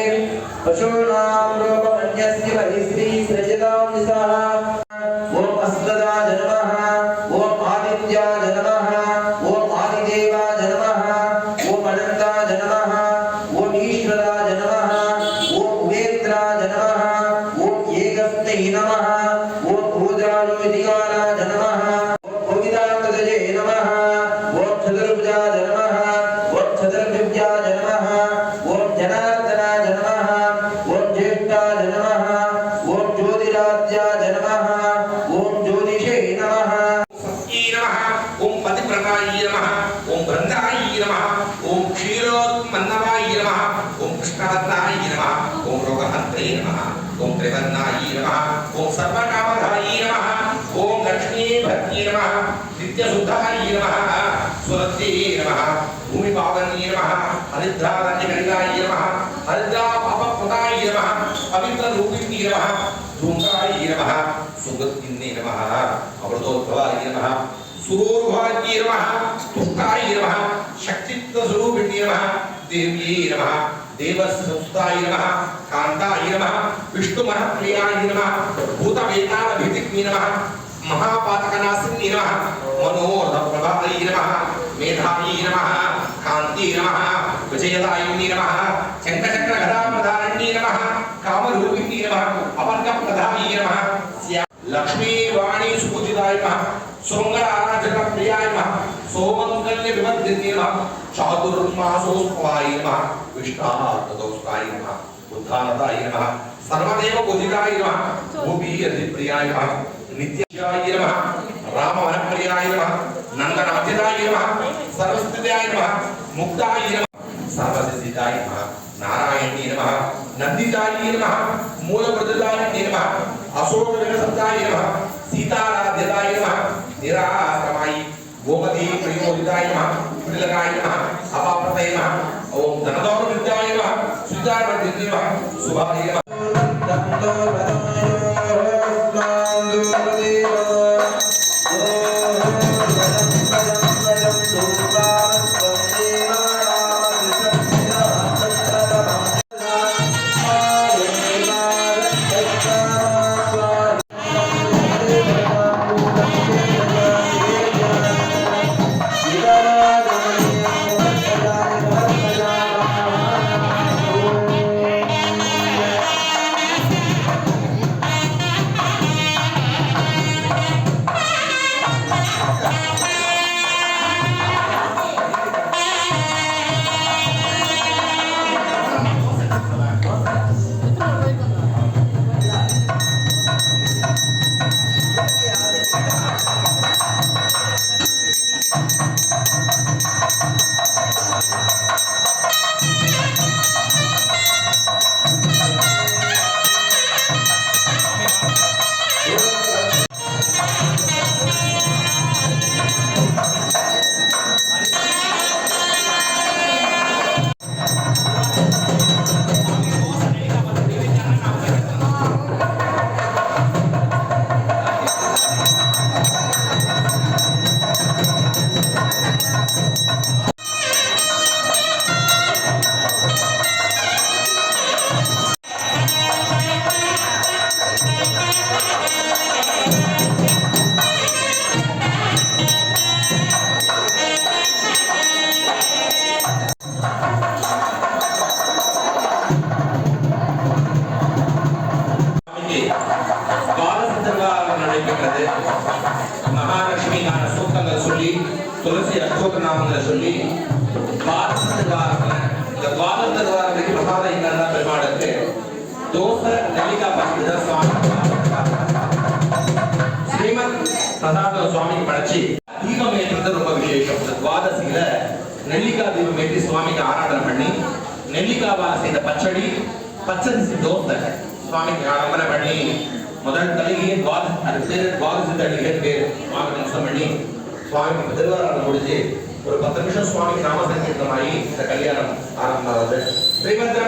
पशूनां रूपमन्यस्य महिश्री सृजतां निसः। ओम अस्मदाय नमः, ओम आदित्याय नमः, ओम आदिदेवाय नमः, ओम अनन्ताय नमः, ओम ईश्वराय नमः, ओम उपेन्द्राय नमः, ओम एकस्मै नमः, ओम भूजालोदिकाराय नमः, ओम गोविदाङ्गदये नमः, ओम चतुर्भुजाय नमः, ओम चतुर्भुजाय नमः, ओम जनार्दनाय नमः, ओम ज्येष्ठाय नमः, ओम ज्योतिराज्याय नमः, ओम ज्योतिषे नमः। सत्ये नमः, ओम पतिव्रताय नमः, ओम वृन्दाय नमः, ओम क्षीरोत्मन्नवाय नमः, ओम कृष्णवत्नाय नमः, ओम रोगहन्त्रे नमः, ओम त्रिवर्णाय नमः, ओम सर्वकामदाय नमः, ओम लक्ष्मीभद्रे नमः, नित्यशुद्धाय नमः, सुरत्ये नमः, भूमिपावन्ये नमः, हरिद्रारण्यकलिकाय नमः, हरिद्रा पापप्रदाय नमः पवित्र रूपिणी नमः धूमकाय नमः सुगंधिने नमः अमृतोद्भवाय नमः सुरोर्भाग्ये नमः तुष्टाय नमः शक्तित्व स्वरूपिणी नमः देव्ये नमः देवसंस्थाय नमः कांताय नमः विष्णुमहाप्रियाय नमः भूतवेताल भीतिज्ञे नमः महापातकनाशिनी नमः मनोरथप्रभाय नमः मेधायै नमः कांति नमः विजयदायिनी नमः शंखचक्रगदाप्रधारिण्ये नमः कामरूपिणी नमः अपर्कप्रदाय नमः लक्ष्मी वाणी सुपूजिताय नमः सुमंगलाराधनप्रियाय नमः सोमंगल्य विवर्धिने नमः चातुर्मासोत्सवाय नमः विष्णार्तदोषाय नमः उद्धारताय नमः सर्वदेव पूजिताय नमः भूपि अधिप्रियाय नमः नित्याय नमः रामवनप्रियाय नमः नंदनाथिताय नमः सर्वस्थिताय नमः मुक्ताय नमः सर्वसिद्धिताय नमः नारायणी नमः नंदिताय नमः मूलप्रदाय नमः अशोकविनसताय नमः सीताराध्यताय नमः निराश्रमाय गोमती प्रयोगिताय नमः कुटिलकाय नमः अपाप्रतये नमः ओम धनदौर्विद्याय नमः सुधारवर्धिने नमः शुभाय नमः महालक्ष्मी गान सूक्तங்கள் சொல்லி துளசி அஷ்டோத்திர நாமங்களை சொல்லி இந்த துவாதசத்துக்கு பிரசாதம் எங்கன்னா பெருமாளுக்கு தோசை நெல்லிக்காய் பச்சடி சுவாமி ஸ்ரீமத் பிரசாத சுவாமிக்கு படைச்சி தீபம் ஏற்றுறது ரொம்ப விசேஷம். இந்த துவாதசியில நெல்லிக்காய் தீபம் ஏற்றி சுவாமிக்கு ஆராதனை பண்ணி நெல்லிக்காவால் செய்த பச்சடி பச்சரிசி தோசை சுவாமிக்கு ஆராதனை பண்ணி முதல் தலையே அது பேர் துவாதசி தடிகை பேர் சுவாமி நம்சம் பண்ணி சுவாமி திருவாராதனை முடிஞ்சு ஒரு 10 நிமிஷம் சுவாமி நாம சங்கீர்த்தமாகி இந்த கல்யாணம் ஆரம்பமாகுது. ஸ்ரீமத்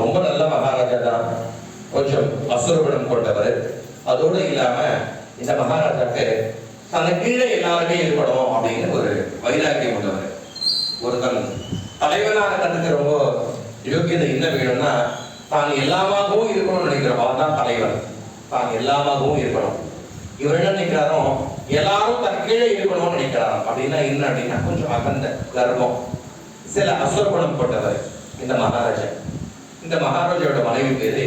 ரொம்ப நல்ல மகாராஜா தான், கொஞ்சம் அசுரகுணம் கொண்டவர். அதோடு இல்லாம இந்த மகாராஜாக்கு தனக்கு கீழே எல்லாருமே இருக்கணும் அப்படின்னு ஒரு வைராக்கியம் உள்ளவர். ஒரு தன் தலைவனாக கண்டுக்க ரொம்ப யோகியதை என்ன வேணும்னா, தான் எல்லாமாகவும் இருக்கணும்னு நினைக்கிறவா தான் தலைவர். தான் எல்லாமாகவும் இருக்கணும். இவர் என்ன நினைக்கிறாரோ, எல்லாரும் தன் கீழே இருக்கணும்னு நினைக்கிறாரோ. அப்படின்னா என்ன அப்படின்னா, கொஞ்சம் அகந்த கர்வம், சில அசுரகுணம் கொண்டவர் இந்த மகாராஜா. இந்த மகாராஜாவோட மனைவி பேரு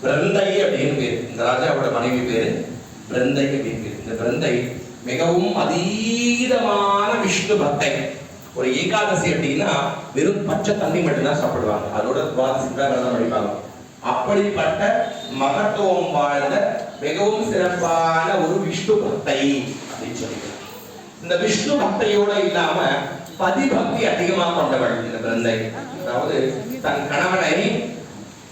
பிரந்தை அப்படின்னு பேரு. இந்த ராஜாவோட மனைவி பேரு பிரந்தை அப்படின்னு பேரு. இந்த பிரந்தை மிகவும் அதீதமான விஷ்ணு பக்தை. ஒரு ஏகாதசி அப்படின்னா வெறும் பச்சை தண்ணி மட்டும்தான் சாப்பிடுவாங்க, அதோட துவாதசி விரதம் அடிப்பாங்க. அப்படிப்பட்ட மகத்துவம் வாழ்ந்த மிகவும் சிறப்பான ஒரு விஷ்ணு பக்தை அப்படின்னு சொல்லிக்கலாம். இந்த விஷ்ணு பக்தையோட இல்லாம பதிபக்தி அதிகமாக கொண்டவள் இந்த பிரந்தை. அதாவது தன் கணவனை,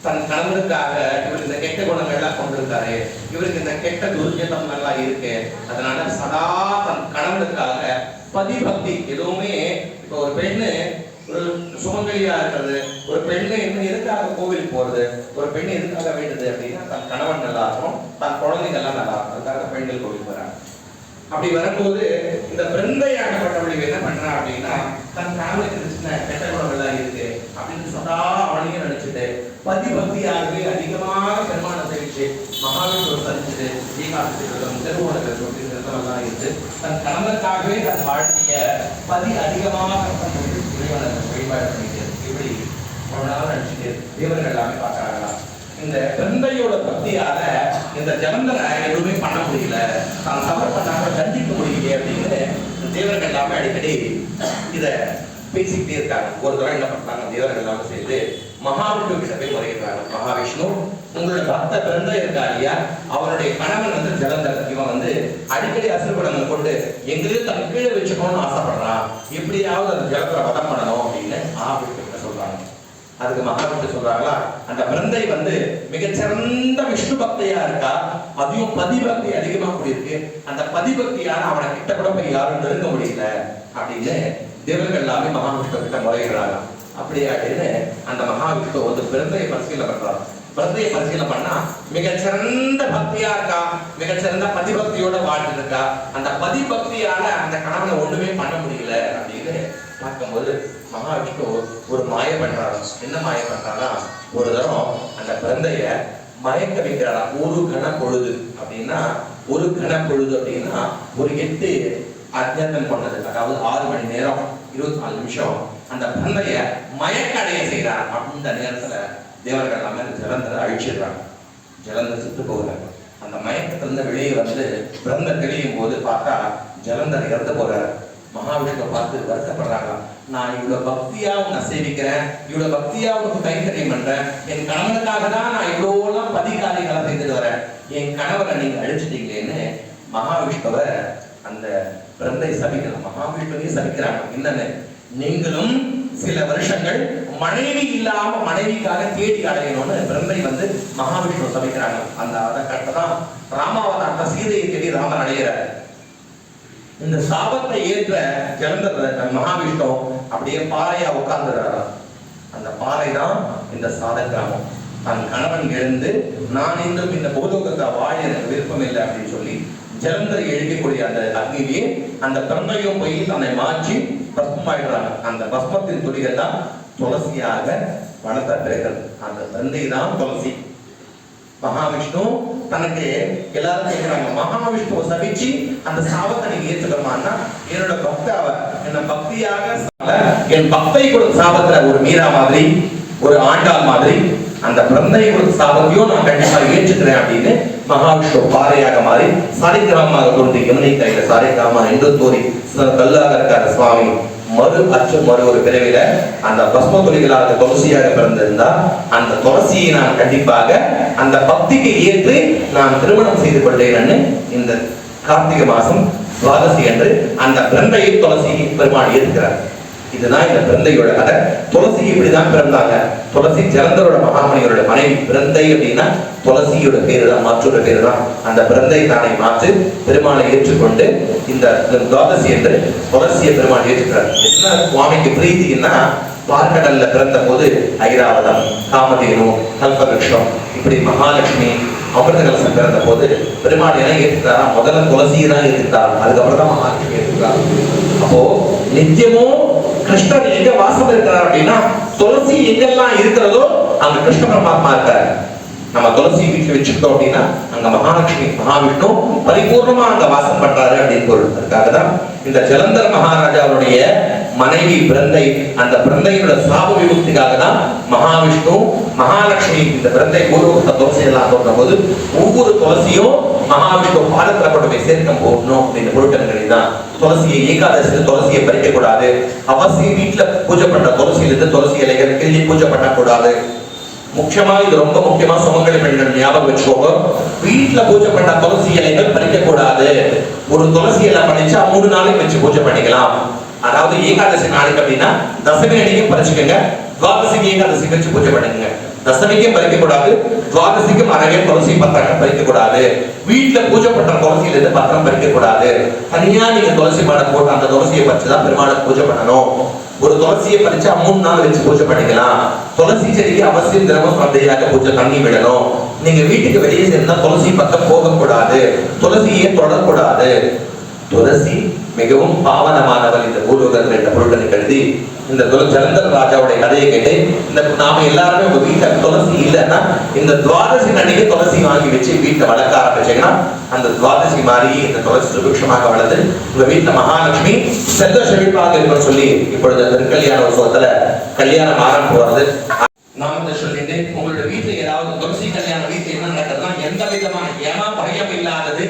தன் கணவனுக்காக இவருக்கு இந்த கெட்ட குணங்கள் எல்லாம் கொண்டிருக்காரு, இவருக்கு இந்த கெட்ட துர்ஜனம் எல்லாம் இருக்கு, அதனால சதா தன் கணவனுக்காக பதிபக்தி. எதுவுமே இப்ப ஒரு பெண்ணு ஒரு சுமங்கலியா இருக்கிறது, ஒரு பெண்ணு இன்னும் எதுக்காக கோவில் போறது, ஒரு பெண்ணு எதுக்காக வேண்டுது அப்படின்னா தன் கணவன் நல்லா இருக்கும், தன் குழந்தைங்க எல்லாம் நல்லா இருக்கும், அதுக்காக பெண்கள் கோவில் போறாங்க. அப்படி வரும்போது இந்த பிரந்தையாகப்பட்டவள் என்ன பண்றா அப்படின்னா, தன் கணவனுக்கு சின்ன கெட்ட குணங்கள்லாம் இருக்கு அப்படின்னு சதா அவனையும் நினைச்சிட்டு பதிபக்தியாகவே அதிகமாக பெருமான சேவிச்சு மகாவிஷ்ணு சந்திச்சுட்டு ஏகாதசி விரதம், திருவோணங்கள் சொல்லி விரதம் எல்லாம் இருந்து தன் கணவனுக்காகவே தன் வாழ்க்கைய பதி அதிகமாக இறைவனை வழிபாடு பண்ணிட்டு இப்படி ஒரு நாள் நினைச்சுட்டு தேவர்கள் எல்லாமே பார்க்கறாங்களா. இந்த பிரந்தையோட பக்தியால இந்த ஜலந்தரை எதுவுமே பண்ண முடியல, தான் தவறு பண்ணாம தண்டிக்க முடியல அப்படின்னு தேவர்கள் எல்லாமே அடிக்கடி இத பேசிக்கிட்டே இருக்காங்க. ஒரு தடவை என்ன பண்றாங்க, தேவர்கள் எல்லாமே சேர்ந்து மகாவிஷ்ணு கிட்ட போய் முறையிடுறாங்க. மகாவிஷ்ணு, உங்களோட பக்த பிரந்தை இருக்கா இல்லையா, அவருடைய கணவன் வந்து ஜலந்தர், இவன் அடிக்கடி அசுரகுணங்கள் கொண்டு எங்களையும் தன் கீழே வச்சுக்கணும்னு ஆசைப்படுறான், எப்படியாவது அந்த ஜலத்தை வதம் பண்ணணும் அப்படின்னு மகாவிஷ்ணு கிட்ட சொல்றாங்க. அதுக்கு மகாவிஷ்ணு சொல்றாங்களா, அந்த பிரந்தை மிகச்சிறந்த விஷ்ணு பக்தையா இருக்கா, அதையும் பதிபக்தி அதிகமா கூடியிருக்கு, அந்த பதிபக்தியான அவனை கிட்ட கூட போய் யாரும் நெருங்க முடியல அப்படின்னு தேவர்கள் எல்லாமே மகாவிஷ்ணு கிட்ட முறையிடுறாங்க. அப்படியே அப்படின்னு அந்த மகாவிஷ்ணு பிரந்தையை பரிசீலனை பண்றாங்க. பிரந்தையை பரிசீலனை பண்ணா மிகச்சிறந்த பக்தியா இருக்கா, மிகச்சிறந்த பதிபக்தியோட வாழ்ந்து இருக்கா, அந்த பதிபக்தியால அந்த கணவனை ஒண்ணுமே பண்ண முடியல அப்படின்னு பார்க்கும்போது மகாவிஷ்ணு ஒரு மாயம் பண்றாரு. என்ன மாயம் பண்றாரா, ஒரு தரம் அந்த பிரந்தைய மயக்க வைக்கிறாரா. ஒரு கண பொழுது அப்படின்னா, ஒரு கண பொழுது அப்படின்னா ஒரு 8 அத்தியாயம் கொண்டது, அதாவது 6 மணி நேரம் 24 நிமிஷம் அந்த பிரந்தைய மயக்கடைய செய்யறார். அந்த நேரத்துல தேவர்கள் எல்லாமே ஜலந்தரை அழிச்சிடுறாங்க. ஜலந்தர் சுட்டு போகிறாங்க. அந்த மயக்கத்திலிருந்து வெளியே பிரந்தை தெளியும் போது பார்த்தா ஜலந்தர் இறந்து போறாரு. மகாவிஷ்ணு பார்த்து வருத்தப்படுறாங்க. நான் இவ்வளவு பக்தியா உன்னை சேவிக்கிறேன், இவ்வளவு பக்தியா உனக்கு கைங்கரியம் பண்றேன், என் கணவனுக்காக தான் நான் இவ்வளோலாம் பதிகாரியங்களை செய்துட்டு வரேன், என் கணவரை நீங்க அழிச்சிட்டீங்களேன்னு மகாவிஷ்ணுவை அந்த பிரந்தை சபிக்கிறாங்க. மகாவிஷ்ணுவே சபிக்கிறாங்க. என்னன்னு, நீங்களும் சில வருஷங்கள் மனைவி இல்லாம மனைவிக்காக தேடி அடையணும்னு பிரந்தை மகாவிஷ்ணு சபிக்கிறாங்க. அந்த அதை கட்டதான் ராமாவதாரத்தை சீதையை தேடி ராமன் அடைகிறார். இந்த சாபத்தை ஏற்ற ஜலந்தர் மகாவிஷ்ணு அப்படியே பாறையா உட்கார்ந்துறாரா. அந்த பாறை தான் இந்த சாத கிராமம். தன் கணவன் எழுந்து, நான் இன்னும் இந்த பூலோகத்தை வாழ எனக்கு விருப்பம் இல்லை அப்படின்னு சொல்லி ஜலந்தர் எழுதிக்கூடிய அந்த அக்னியே அந்த பிரந்தையும் போய் தன்னை மாற்றி பஸ்மமாயிடுறாங்க. அந்த பஸ்மத்தின் துளிகள் தான் துளசியாக வளர்த்தப்படுகிறது. அந்த பிரந்தை தான் துளசி. மகாவிஷ்ணு தனக்கு எல்லாரும் கேட்கிறாங்க, மகாவிஷ்ணுவை சபிச்சு அந்த சாபத்தை நீங்க ஏற்றுக்கணுமான்னா, என்னோட பக்த என்ன பக்தியாக என் பக்தை கொடுத்த சாபத்துல ஒரு மீரா மாதிரி, ஒரு ஆண்டாள் மாதிரி அந்த பிரந்தை கொடுத்த சாபத்தையும் நான் கண்டிப்பா ஏற்றுக்கிறேன் அப்படின்னு மகாவிஷ்ணு பாறையாக மாறி சாரிகிராமாக கொண்டு யமுனை கையில சாரிகிராமா என்று தோறி கல்லாக இருக்காரு சுவாமி. மறு ஒரு பிறவில அந்த பஸ்ம துளிகளாக துளசியாக பிறந்திருந்தா அந்த துளசியை நான் கண்டிப்பாக அந்த பக்திக்கு ஏற்று நான் திருமணம் செய்து கொண்டேன். இந்த கார்த்திகை மாசம் துவாதசி என்று அந்த பிரந்தையை துளசி பெருமாள் ஏற்கிறார். இதுதான் இந்த பிரந்தையோட கதை. துளசி இப்படிதான் பிறந்தாங்க. துளசி ஜலந்தரோட மகாமணியோட மனைவி. பிரந்தை அப்படின்னா துளசியோட பேரு தான், மாற்றோட பேரு தான். அந்த பிரந்தை தானை மாற்று பெருமாளை ஏற்றுக்கொண்டு இந்த துவாதசி என்று துளசியை பெருமாள் ஏற்றுக்கிறார். என்ன சுவாமிக்கு பிரீத்தின்னா, பார்க்கடல்ல பிறந்த போது ஐராவதம், காமதேனு, கல்பவருஷம், இப்படி மகாலட்சுமி, அமிர்த கலசம் பிறந்த போது பெருமாள் என்ன ஏற்றுக்கிறாரா? முதல்ல துளசியை தான் ஏற்றுக்கிறார், அதுக்கப்புறம் தான் மகாலட்சுமி ஏற்றுக்கிறார். அப்போ நித்தியமும் கிருஷ்ணர் எங்க வாசம் இருக்கிறார் அப்படின்னா, துளசி எங்கெல்லாம் இருக்கிறதோ அங்க கிருஷ்ண பரமாத்மா இருக்காரு. நம்ம துளசி வீட்டுல வச்சுக்கிட்டோம் அப்படின்னா அங்க மகாலட்சுமி மகாவிஷ்ணு பரிபூர்ணமா அங்க வாசம் பண்றாரு அப்படின்னு பொருள். அதுக்காக தான் இந்த ஜலந்தர் மகாராஜாவுடைய மனைவி பிரந்தை, அந்த பிரந்தையோட சாப விமுக்திக்காக தான் மகாவிஷ்ணு மகாலட்சுமி இந்த பிரந்தை பூர்வ துளசி எல்லாம் தோன்ற போது ஒவ்வொரு துளசியும் மகாவிஷ்ணு பாதத்துல கொண்டு போய் சேர்க்கம் போடணும் அப்படின்னு பொருட்கள் தான். துளசியை ஏகாதசி துளசியை பறிக்க கூடாது. அவசியம் வீட்டுல பூஜை பண்ற துளசியிலிருந்து துளசி இலைகள் கிள்ளி பூஜை பண்ணக்கூடாது. முக்கியமா இது ரொம்ப முக்கியமா சுமங்கலி பெண்கள் ஞாபகம் வச்சுக்கோங்க. வீட்டுல பூஜை பண்ண துளசி இலைகள் பறிக்க கூடாது. ஒரு துளசி இலை பறிச்சா 3 நாளைக்கு வச்சு பூஜை பண்ணிக்கலாம். அதாவது ஏகாதசி நாளைக்கு அப்படின்னா தசமி அன்னைக்கு பறிச்சுக்கோங்க, துவாதசிக்கு ஏகாதசி வச்சு பூஜை பண்ணுங்க. தசமிக்கும் பறிக்க கூடாது, துவாதசிக்கும் அறவே துளசி பத்திரம் பறிக்க கூடாது. வீட்டுல பூஜை பண்ற துளசியில இருந்து பத்திரம் பறிக்க கூடாது. தனியா நீங்க துளசி மாடம் போட்டு அந்த துளசியை பறிச்சுதான் பெருமாளுக்கு பூஜை பண்ணணும். ஒரு துளசியை பறிச்சா 3 நாள் வச்சு பூஜை பண்ணிக்கலாம். துளசி செடிக்கு அவசியம் தினமும் சந்தையாக பூஜை தண்ணி விடணும். நீங்க வீட்டுக்கு வெளியே சேர்ந்தா துளசி பக்கம் போகக்கூடாது, துளசியை தொடக்கூடாது. துளசி மிகவும் பாவனமானவள் இந்த பூலோகத்தில் என்ற பொருட்களை கருதி இந்த ஜலந்தர் ராஜாவுடைய கதையை கேட்டு இந்த நாம எல்லாருமே உங்க வீட்டுல துளசி இல்லைன்னா இந்த துவாதசி அன்னைக்கு துளசி வாங்கி வச்சு வீட்டை வளர்க்க ஆரம்பிச்சீங்கன்னா அந்த துவாதசி மாதிரி இந்த துளசி சுபிக்ஷமாக வளர்ந்து உங்க வீட்டுல மகாலட்சுமி செல்வ செழிப்பாக இருக்குன்னு சொல்லி இப்பொழுது திருக்கல்யாண உற்சவத்துல கல்யாணம் ஆரம்ப போறது. நாம சொல்லிட்டு உங்களுடைய வீட்டுல ஏதாவது துளசி கல்யாண வீட்டுல என்ன நடக்குதுன்னா எந்த விதமான ஏமா பயம் இல்லாதது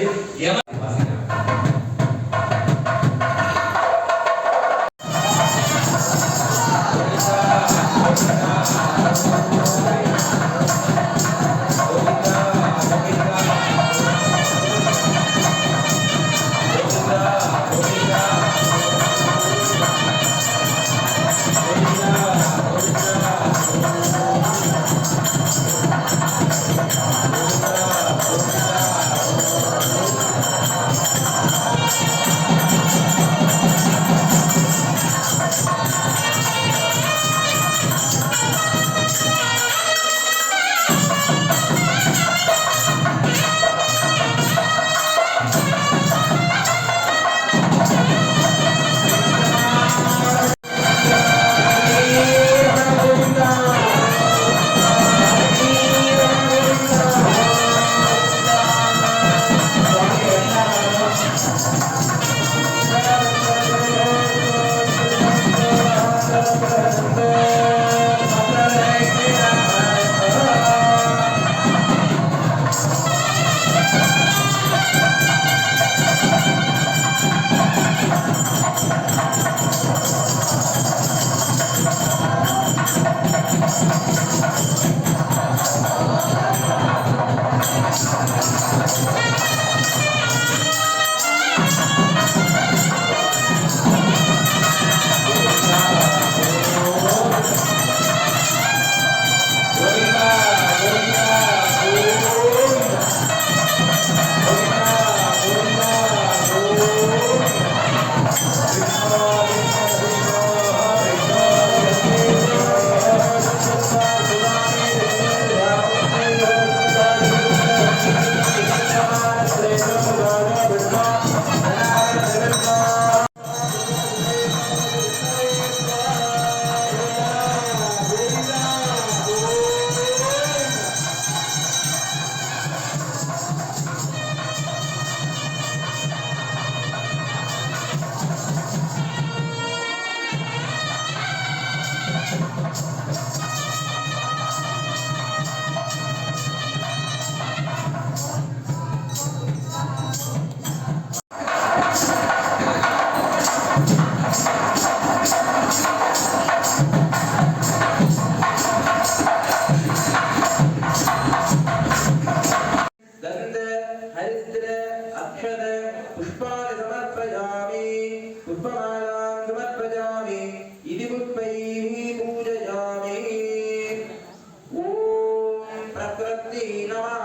प्रकृति नमः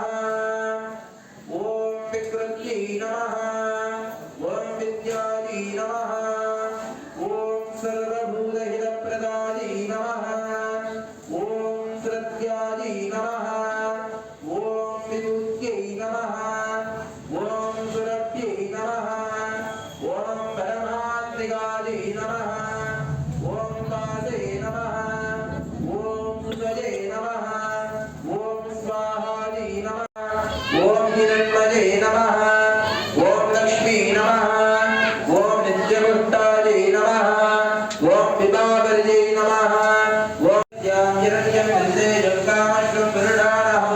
ओम विकृति नमः ओम विद्यादि नमः ओम सर्वभूतहितप्रदादि नमः ओम सत्यादि नमः ओम विद्युत्यै नमः ओम सुरभ्यै नमः ओम परमात्मिकादि नमः ओम काले नमः ओम सुतये नमः ओम स्वाहादि नमः ओम हिरण्मये नमः ओम लक्ष्मी नमः ओम नित्यमुक्तादि नमः ओम विभावर्ये नमः ओम हिरण्यं निर्देशं कामश्वं पुरुषाणः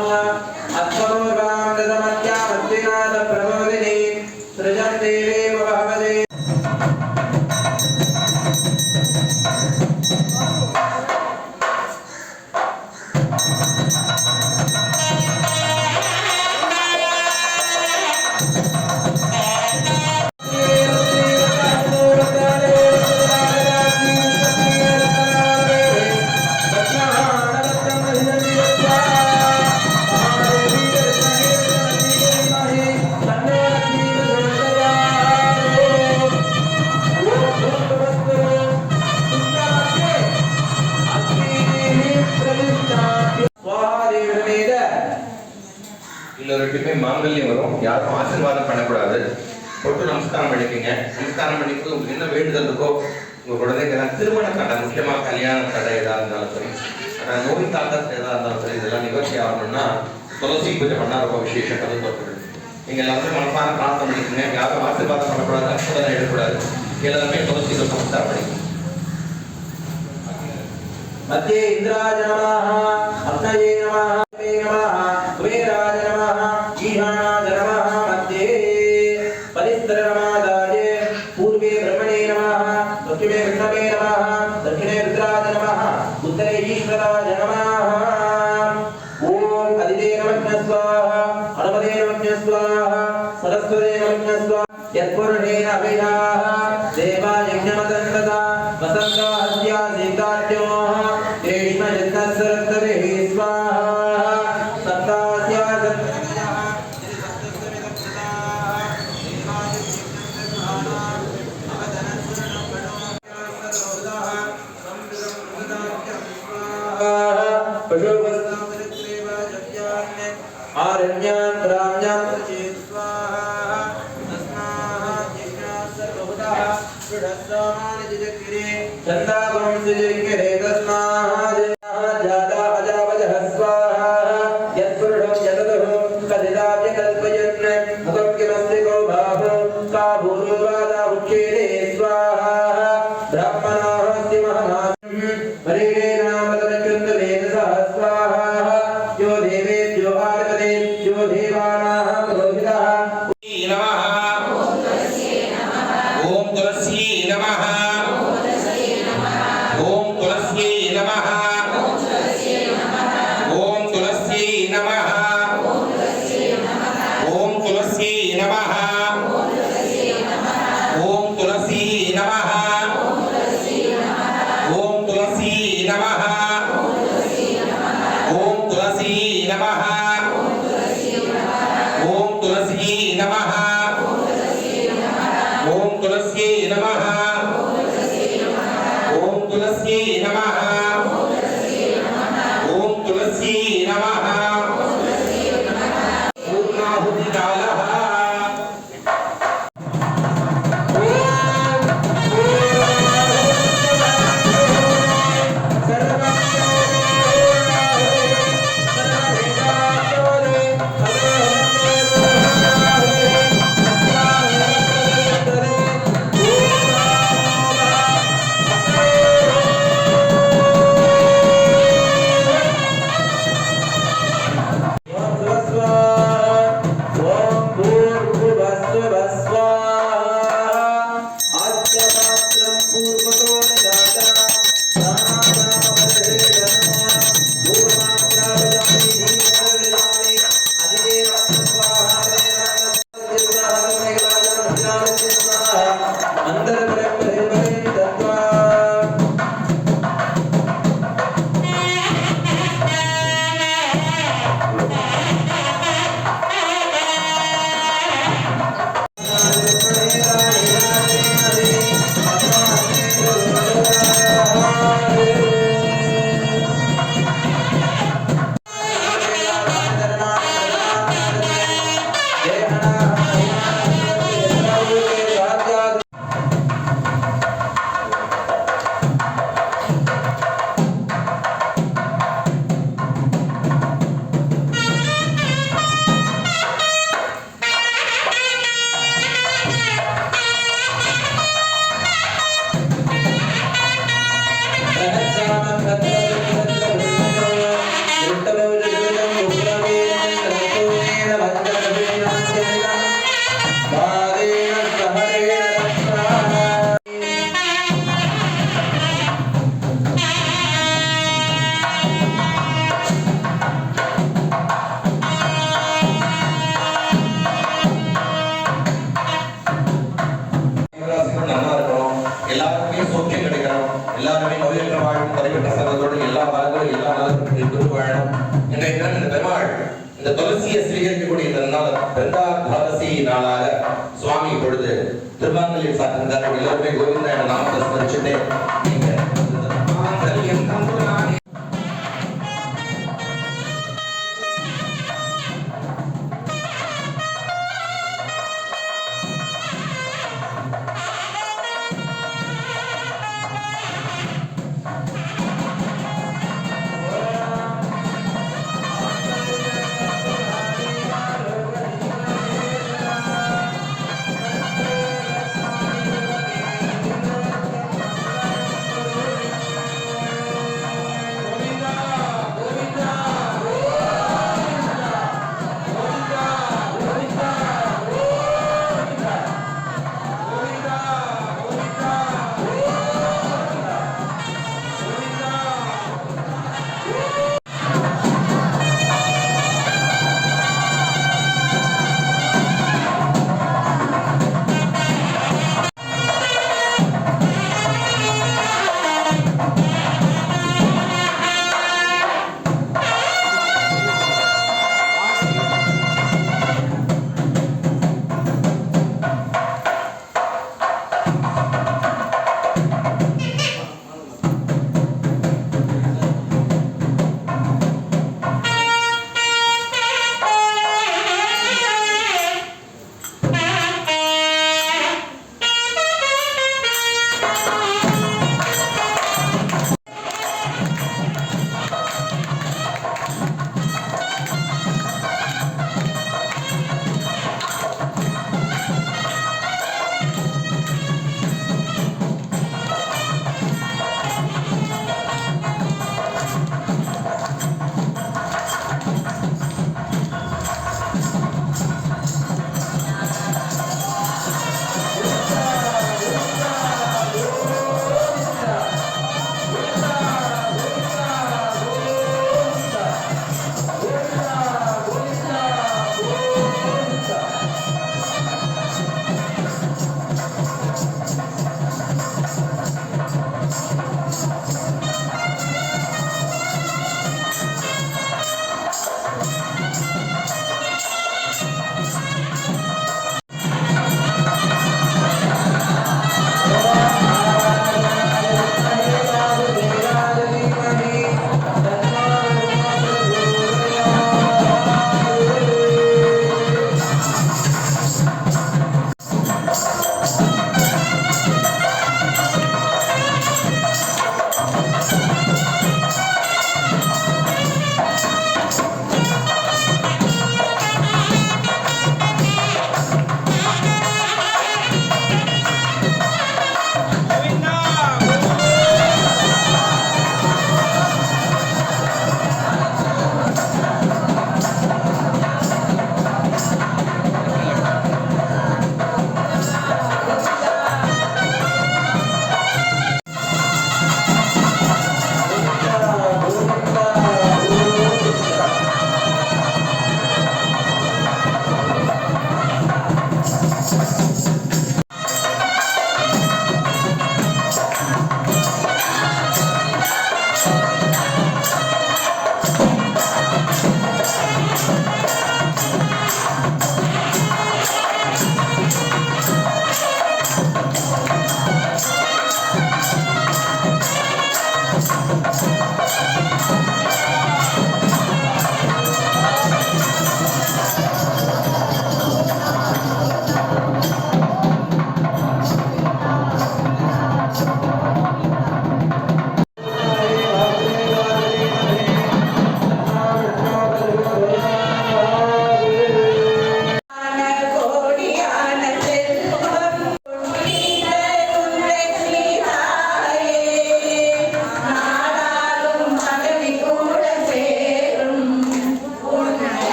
अत्मपूर्वां रथमत्यामत्विनाथ प्रबोधिनी सृजं देवेव भवते எல்லோருக்குமே மாங்கல்யம் வரும். யாரும் ஆசீர்வாதம் பண்ணக்கூடாது. போட்டு நமஸ்காரம் பண்ணிக்கோங்க. நமஸ்காரம் பண்ணிட்டு உங்களுக்கு என்ன வேண்டுதல் இருக்கோ உங்க குழந்தைங்க திருமண தடை, முக்கியமா கல்யாண தடை ஏதா இருந்தாலும் சரி, நோய் தாக்கத்து ஏதா இருந்தாலும் சரி, இதெல்லாம் நிவர்த்தி ஆகணும்னா துளசி பூஜை பண்ணா ரொம்ப விசேஷம். அது தோற்று நீங்க எல்லாரும் மனசான பிரார்த்தனை பண்ணிக்கோங்க. யாரும் ஆசீர்வாதம் பண்ணக்கூடாது, அற்புதம் எடுக்கக்கூடாது. எல்லாருமே துளசி நமஸ்காரம் பண்ணிக்கோங்க. मध्ये इंद्राय नमः अग्नये नमः मे नमः कुबेराय नमः ईशानाय नमः मध्ये परिसरमादाय पूर्वे ब्रह्मणे नमः पश्चिमे विष्णवे नमः दक्षिणे रुद्राय नमः उत्तरे ईश्वराय नमः ओम अधिदे नमः स्वाहा अनुपदे नमः स्वाहा सरस्वते नमः स्वाहा यत्पुरुषेण अभिधाः देवा यज्ञमदन्तता वसन्तो हस्त्या सीताद्योः कृष्ण यज्ञसरस्वते स्वाहा सत्तास्या आरण्यान् राम्यान् प्रचेत् स्वाहा तस्माः यज्ञाः सर्वभूतः दृढस्वामानि जगत्किरे चन्दावं सुजगत्किरे तस्माः जाता अजावजः स्वाहा यत्पुरुषं यततः कदिदाप्य कल्पयन् मुखं किमस्ति को बाहो का भूर्वादा उच्येते स्वाहा ब्राह्मणास्ति महनान् हरिणे नाम तदच्युतवेदसः स्वाहा यो देवेभ्यो आदिपते यो देवानां पुरोहितः ओम तुलसी नमः ओम तुलसी नमः ओम तुलसी नमः ओम तुलसी नमः ओम तुलसी नमः ओम तुलसी नमः ओम तुलसी नमः ओम तुलसी नमः ओम तुलसी नमः ओम तुलसी नमः ओम तुलसी नमः पूर्णाहुति कालः இந்த துளசியை ஸ்வீகரிக்கக்கூடிய இந்த நாள் பிருந்தாகாதசி நாளாக சுவாமி இப்பொழுது திருமாங்கல்யம் சாத்திருந்தார். எல்லோருமே கோவிந்தா என்ற நாமத்தை ஸ்மரிச்சுட்டு நீங்க மாங்கல்யம் தந்துரானே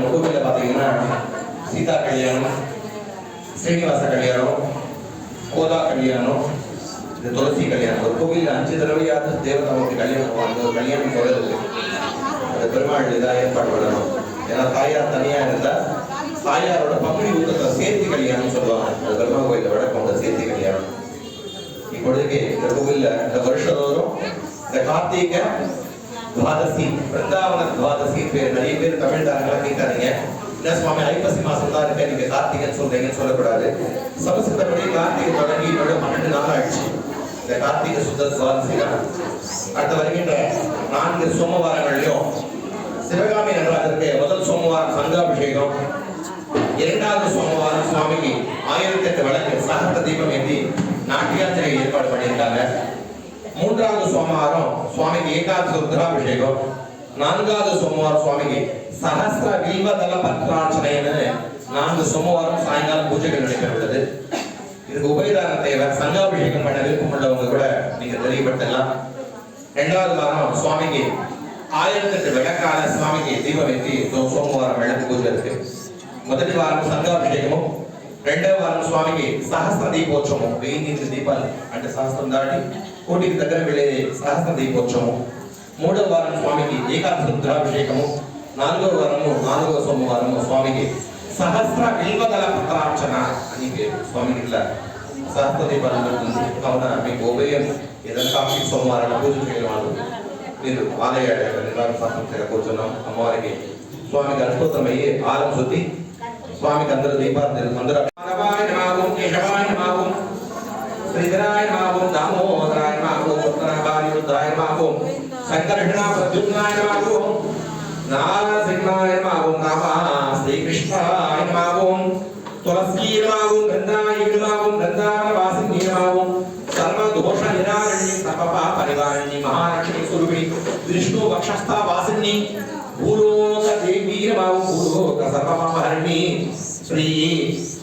நம்ம கோவிலில் பார்த்தீங்கன்னா சீதா கல்யாணம், ஸ்ரீனிவாச கல்யாணம், கோதா கல்யாணம், இந்த துளசி கல்யாணம். ஒரு கோவிலில் 5 தடவையாவது தேவதாவுக்கு கல்யாணம், அந்த ஒரு கல்யாணம் தொடருது. அந்த பெருமாள் இதாக ஏற்பாடு பண்ணணும். ஏன்னா தாயார் தனியா இருந்தா தாயாரோட பங்குனி ஊக்கத்தை சேர்த்தி கல்யாணம் சொல்லுவாங்க. அது பெருமா கோயில வழக்கம், அந்த சேர்த்தி கல்யாணம். இப்பொழுதுக்கு இந்த கோவில்ல இந்த வருஷத்தோறும் இந்த கார்த்திகை துவாதசி, பிருந்தாவன துவாதசி பேர் நிறைய பேர் தமிழ்காரங்களா கேட்காதீங்க. என்ன சுவாமி ஐப்பசி மாசம் தான் இருக்க, நீங்க கார்த்திகன்னு சொல்றீங்கன்னு சொல்லக்கூடாது. சமஸ்கிருதப்படி கார்த்திகை தொடங்கி 12 நாள் ஆயிடுச்சு. இந்த கார்த்திகை சுத்த துவாதசி தான். அடுத்த வருகின்ற 4 சோமவாரங்களையும் சிவகாமி நடராஜருக்கு முதல் சோமவாரம் சங்காபிஷேகம், 2வது சோமவாரம் சுவாமிக்கு 1008 விளக்கு சகஸ்ர தீபம் ஏற்றி நாட்டியாத்திரை ஏற்பாடு பண்ணியிருக்காங்க. 3வது சோமவாரம் சுவாமிக்கு ஏகாதசி ருத்ராபிஷேகம், 4வது சோமவாரம் சுவாமிக்கு சகஸ்ர வில்வதள பத்ரார்ச்சனைன்னு 4 சோமவாரம் சாயங்காலம் பூஜைகள் நடைபெற உள்ளது. இதுக்கு உபயதான தேவை. சங்காபிஷேகம் பண்ண விருப்பம் உள்ளவங்க கூட நீங்க தெரியப்படுத்தலாம். 2வது வாரம் சுவாமிக்கு 1008 விளக்கால சுவாமிக்கு தீபம் ஏற்றி சோமவாரம் விளக்கு பூஜை இருக்கு. మొదటి వారం సంఘాభిషేకము, 2వ వారం స్వామికి సహస్ర దీపోత్సవము, 1000 దీపాలు అంటే సహస్రం దాటి కోటికి దగ్గర వెళ్ళే సహస్ర దీపోత్సవము, 3వ వారం స్వామికి ఏకాదశి రుద్రాభిషేకము, 4వ వారము 4వ సోమవారము స్వామికి సహస్ర బిల్వదళ పత్రార్చన అని పేరు. స్వామికి ఇట్లా సహస్ర దీపాలు జరుగుతుంది. కావున మీకు ఉభయం ఏదైనా కార్తీక సోమవారం పూజ చేయడం వాళ్ళు మీరు ఆలయ నిర్వహణ శాస్త్రం కూర్చున్నాం. అమ్మవారికి స్వామికి అద్భుతమయ్యే ఆలం శుద్ధి, స్వామికి అందరూ దీపాలు అందరూ మానవాయ నమః, కేశవాయ నమః, శ్రీధరాయ నమః, దామోదరాయ నమః, ఉత్తరాయ రుద్రాయ నమః, సంకర్షణ ప్రద్యుమ్నాయ నమః, నారసింహాయ నమః, శ్రీకృష్ణాయ నమః, తులసీ నమః, గంధాయ నమః, గంధాన వాసిని నమః, సర్వ దోష నివారణి, సర్వ పాప నివారణి, మహాలక్ష్మి స్వరూపిణి, విష్ణు వక్షస్థ వాసిని, భూలోక దేవీ నమః, భూలోక సర్వపాపహరిణి, ஸ்ரீ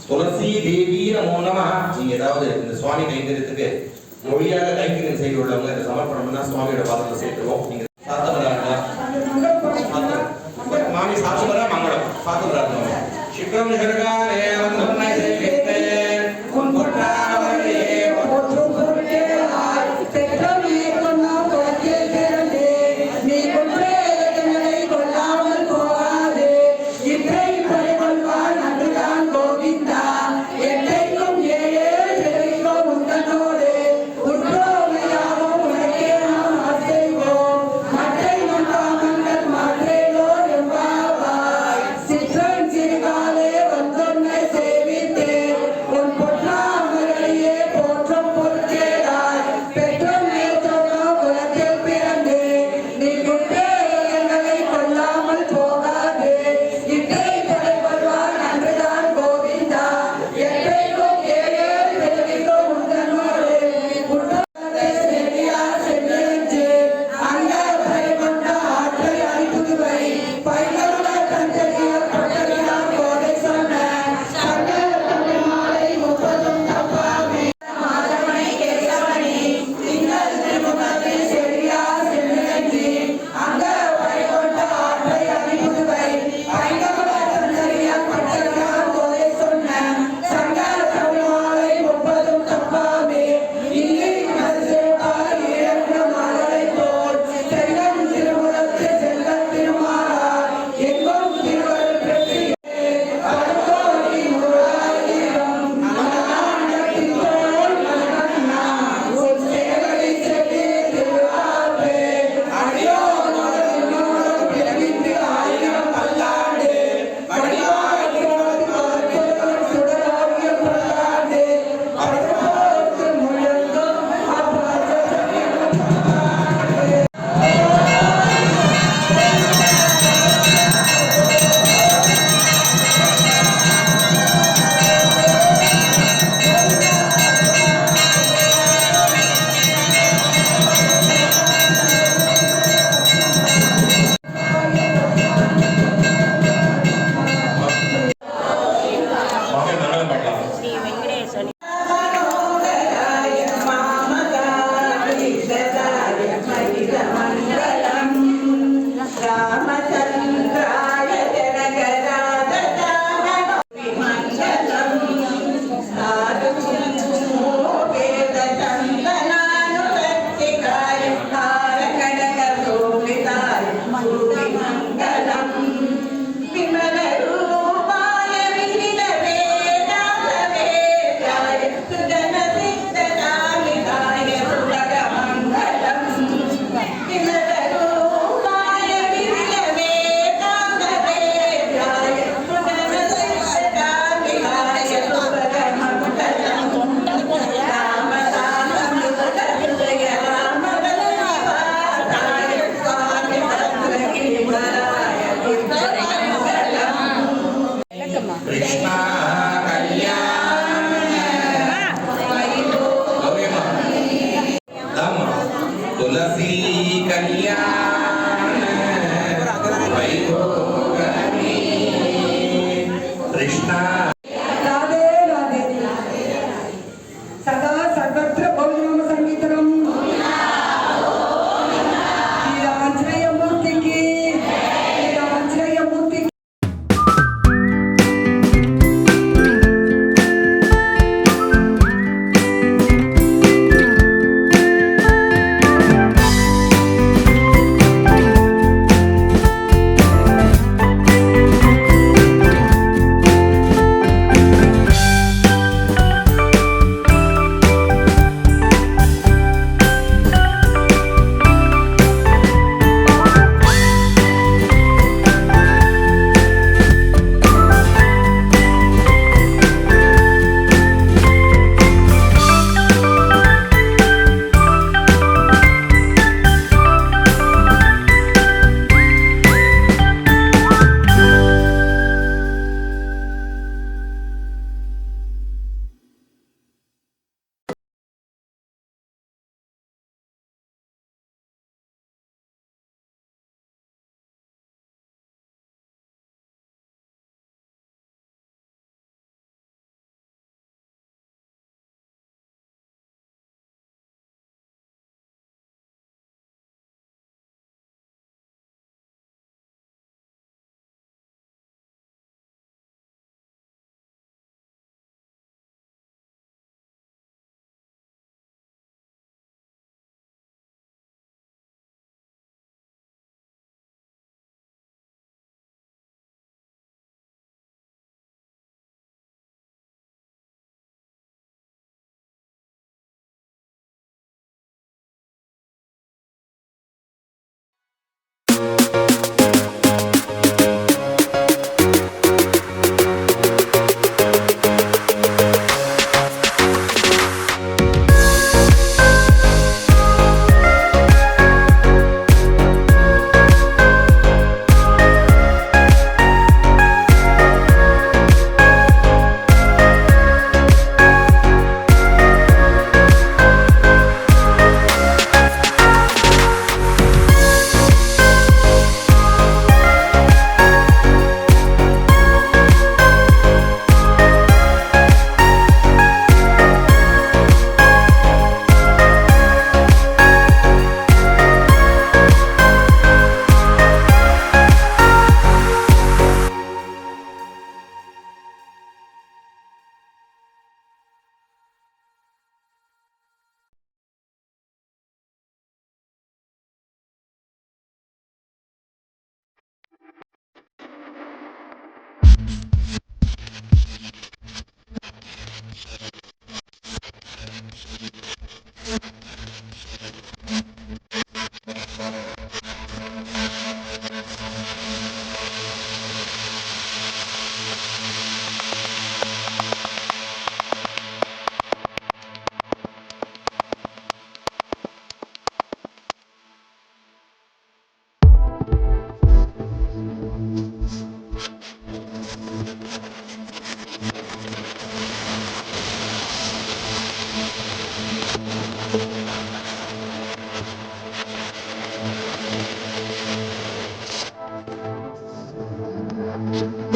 துளசி தேவி நமோ நமः. நீங்க ஏதாவது இந்த சுவாமி கைங்கரியத்துக்கு மொழியாக கைங்கரியம் செய்து உள்ளவங்க இந்த சமர்ப்பணம்னா சுவாமியோட பாதத்தில் சேர்த்துவோம். நீங்க சாத்தமராங்களா? மாமி சாத்தமரா மங்களம் சாத்தமராங்க. சிக்ரம் சர்காரே வந்தனை சேவித்தே பொன்றாவரே பொன்றுபுரே ஆய் தெக்கமே கொன்னா போக்கே தேரே நீ கொன்றே கண்ணை கொல்லாமல் போகாதே இத்தை பரிவல்வான் அன்றுதான் கோவிந்தா எத்தைக்கும் ஏழே ஜெயிக்கும் உந்தனோடே உற்றோமையாவும் உனக்கே நாம் ஆசைவோம் कल्याण वैभोगमे कृष्णा